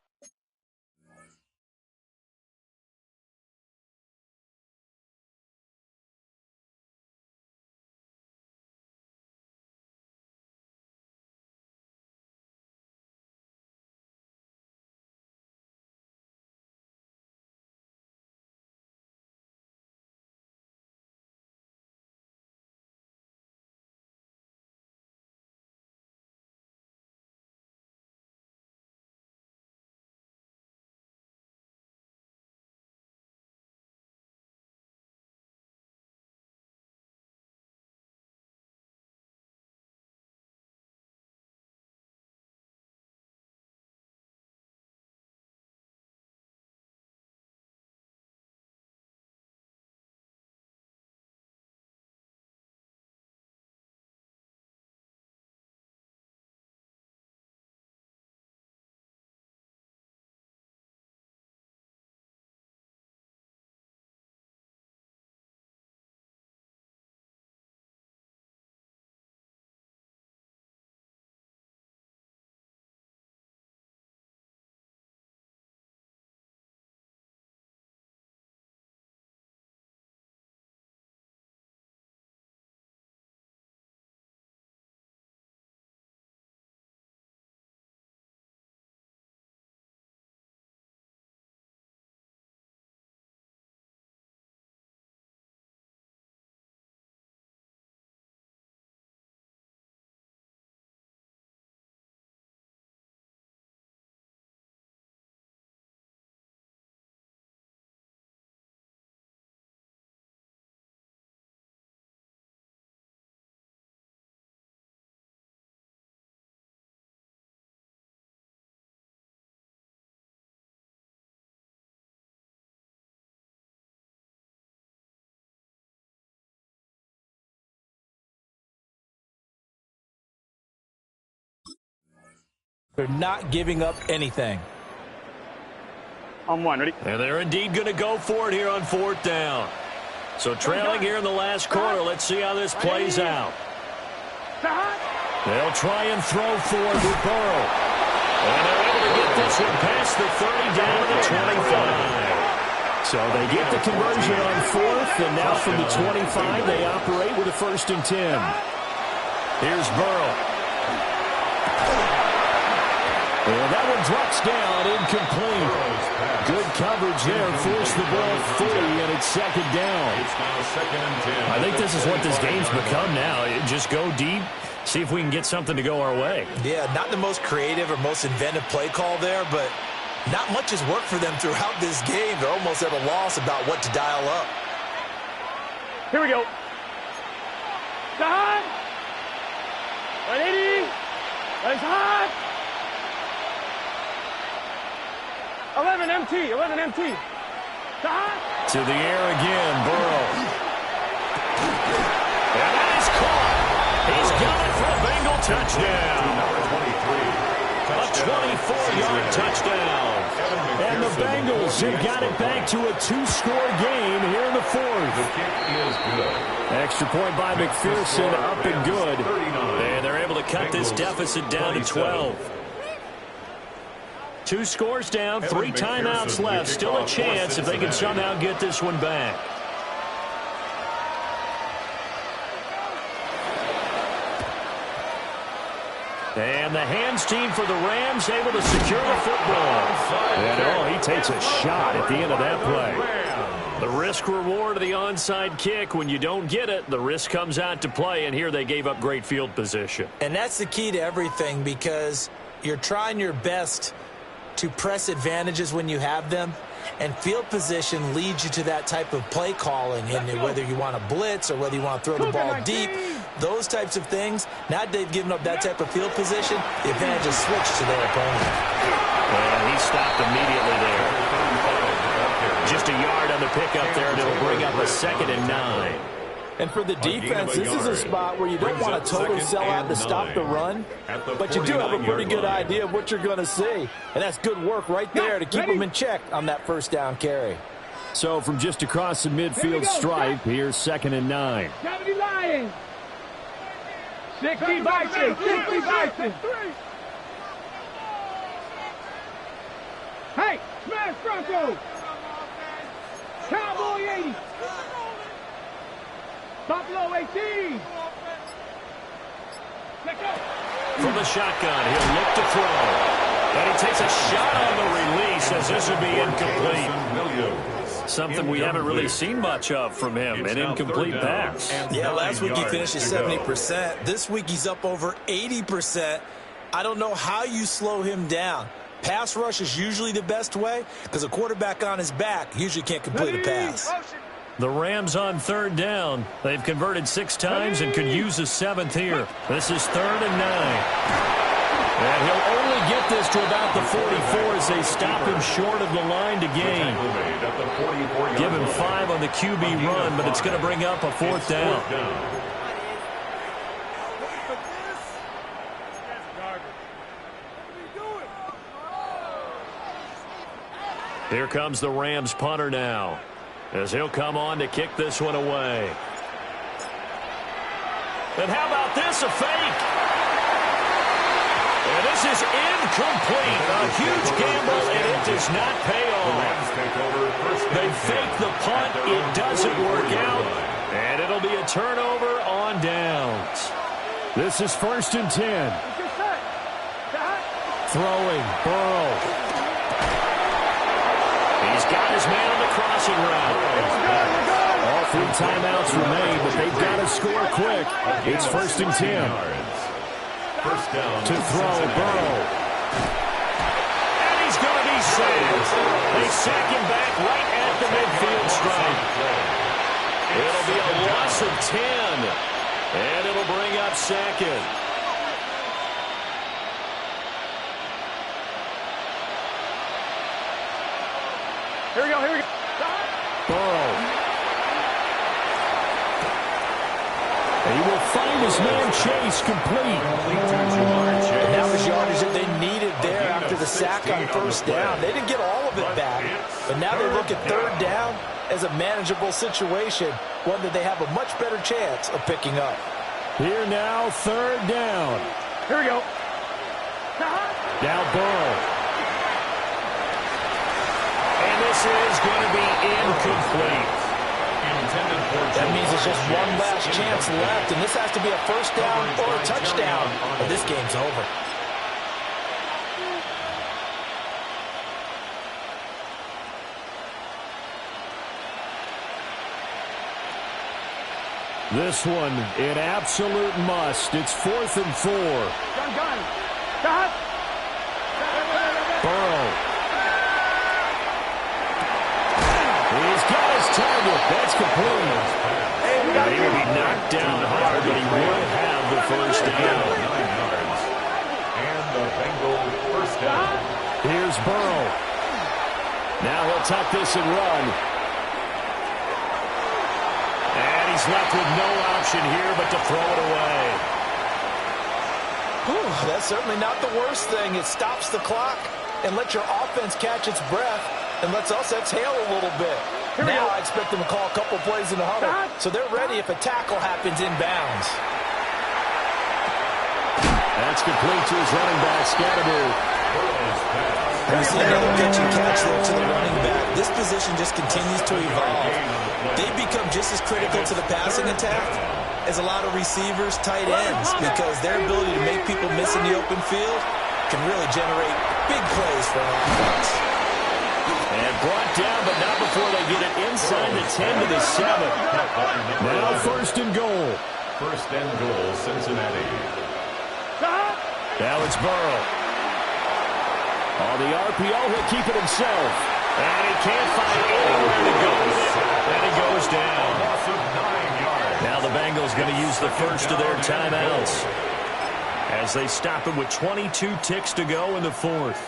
They're not giving up anything. On one, ready? And they're indeed going to go for it here on 4th down. So trailing here in the last quarter. Let's see how this plays out. They'll try and throw for it with Burrow. And they're able to get this one past the 30 down to the 25. So they get the conversion on fourth, and now from the 25, they operate with a 1st and 10. Here's Burrow. Well, that one drops down, incomplete. Good coverage there, forced the ball free, and it's 2nd down. I think this is what this game's become now. Just go deep, see if we can get something to go our way. Yeah, not the most creative or most inventive play call there, but not much has worked for them throughout this game. They're almost at a loss about what to dial up. Here we go. Side. 180. That's hot. 11 MT. 11 MT. Side. To the air again, Burrow. And that is caught. He's got it for a Bengal touchdown. A 24-yard touchdown. And the Bengals have got it back to a 2-score game here in the 4th. The kick is good. Extra point by McPherson, up and good. And they're able to cut this deficit down to 12. 2 scores down, 3 timeouts left. Still a chance if they can somehow get this one back. And the hands team for the Rams able to secure the football. And he takes a shot at the end of that play. The risk reward of the onside kick. When you don't get it, the risk comes out to play, and here they gave up great field position. And that's the key to everything, because you're trying your best to press advantages when you have them, and field position leads you to that type of play calling. And whether you want to blitz or whether you want to throw the ball deep, those types of things, now they've given up that type of field position, the advantage is switched to their opponent. And he stopped immediately there. Just a yard on the pickup there, and it'll bring up a 2nd and 9. And for the defense, this is a spot where you don't want to totally sell out to stop the run, but you do have a pretty good idea of what you're going to see. And that's good work right there to keep them in check on that 1st down carry. So from just across the midfield stripe, here's 2nd and 9. 70 Lions. 60 Bison. 60 Bison. Hey, smash Bronco. Cowboy 80. Buffalo 18. From the shotgun, he'll look to throw. And he takes a shot on the release, as this would be incomplete. Something we haven't really seen much of from him, an incomplete pass. Yeah, last week he finished at 70%. This week he's up over 80%. I don't know how you slow him down. Pass rush is usually the best way, because a quarterback on his back usually can't complete a pass. The Rams on 3rd down. They've converted 6 times and could use a 7th here. This is 3rd and 9. And he'll only get this to about the 44 as they stop him short of the line to gain. Give him 5 on the QB run, but it's going to bring up a 4th down. Here comes the Rams punter now, as he'll come on to kick this one away. And how about this, a fake? And this is incomplete. A huge gamble, and it does not pay off. They fake the punt. It doesn't work out, and it'll be a turnover on downs. This is 1st and 10. Throwing, Burrow. He's got his man on the crossing route. All 3 timeouts remain, but they've got to score quick. It's 1st and 10. To throw, Burrow. And he's going to be sacked. They sack him back right at the midfield stripe. It'll be a loss of 10, and it'll bring up 2nd. Here we go, here we go. Burrow. He will find his man Chase complete. And that was yardage that they needed there after the sack on 1st down. They didn't get all of it back, but now they look at 3rd down as a manageable situation, one that they have a much better chance of picking up. Here now, 3rd down. Here we go. Now Burrow. And this is going to be incomplete. That means there's just one last chance left, and this has to be a first down or a touchdown, or this game's over. This one, an absolute must. It's 4th and 4. Burrow. He's got his target. That's complete. He will be knocked down hard, but he will have the first down. 9 yards. And the Bengals first down. Here's Burrow. Now he'll tuck this and run. And he's left with no option here but to throw it away. Whew, that's certainly not the worst thing. It stops the clock and lets your offense catch its breath and lets us exhale a little bit. Now I expect them to call a couple plays in the huddle, so they're ready if a tackle happens inbounds. That's complete to his running back, Scatterby. We see another pitch and catch there to the running back. This position just continues to evolve. They become just as critical to the passing attack as a lot of receivers, tight ends, because their ability to make people miss in the open field can really generate big plays for an offense. And brought down, but not before they get it inside the 10 to the 7. Now 1st and goal. 1st and goal, Cincinnati. Now it's Burrow. On the RPO, he'll keep it himself. And he can't find anywhere to go. And he goes down. Now the Bengals going to use the first of their timeouts as they stop it with 22 ticks to go in the 4th.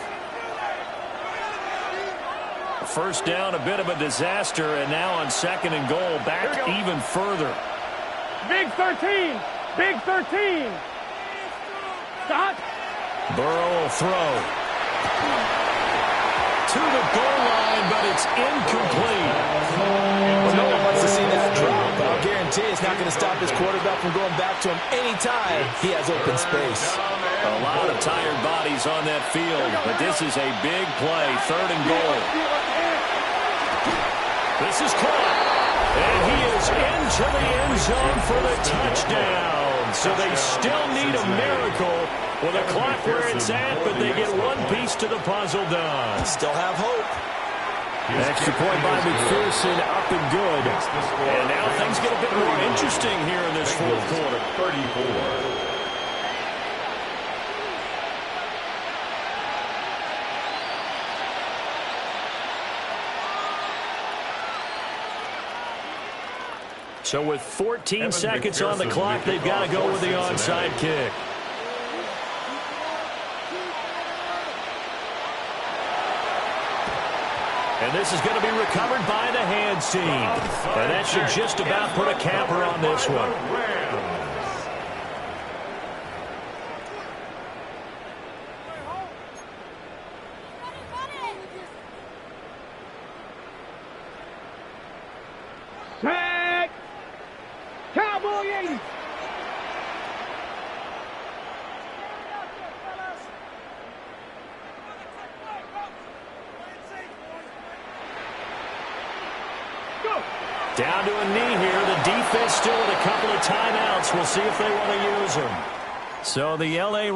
First down, a bit of a disaster, and now on 2nd and goal, back even further. Big 13. Big 13. Stop. Burrow will throw. To the goal line, but it's incomplete. Well, no one wants to see that drop, but I'll guarantee it's not going to stop his quarterback from going back to him anytime he has open space. A lot of tired bodies on that field, but this is a big play, 3rd and goal. This is caught, and he is into the end zone for the touchdown. So they still need a miracle with a clock where it's at, but they get one piece to the puzzle done. Still have hope. Extra point by McPherson, up and good. And now things get a bit more interesting here in this 4th quarter. 34. So with 14 seconds on the clock, they've got to go with the onside kick. And this is going to be recovered by the hands team. And that should just about put a capper on this one. Sack. Cowboy 80. Down to a knee here. The defense still with a couple of timeouts. We'll see if they want to use them. So the L.A.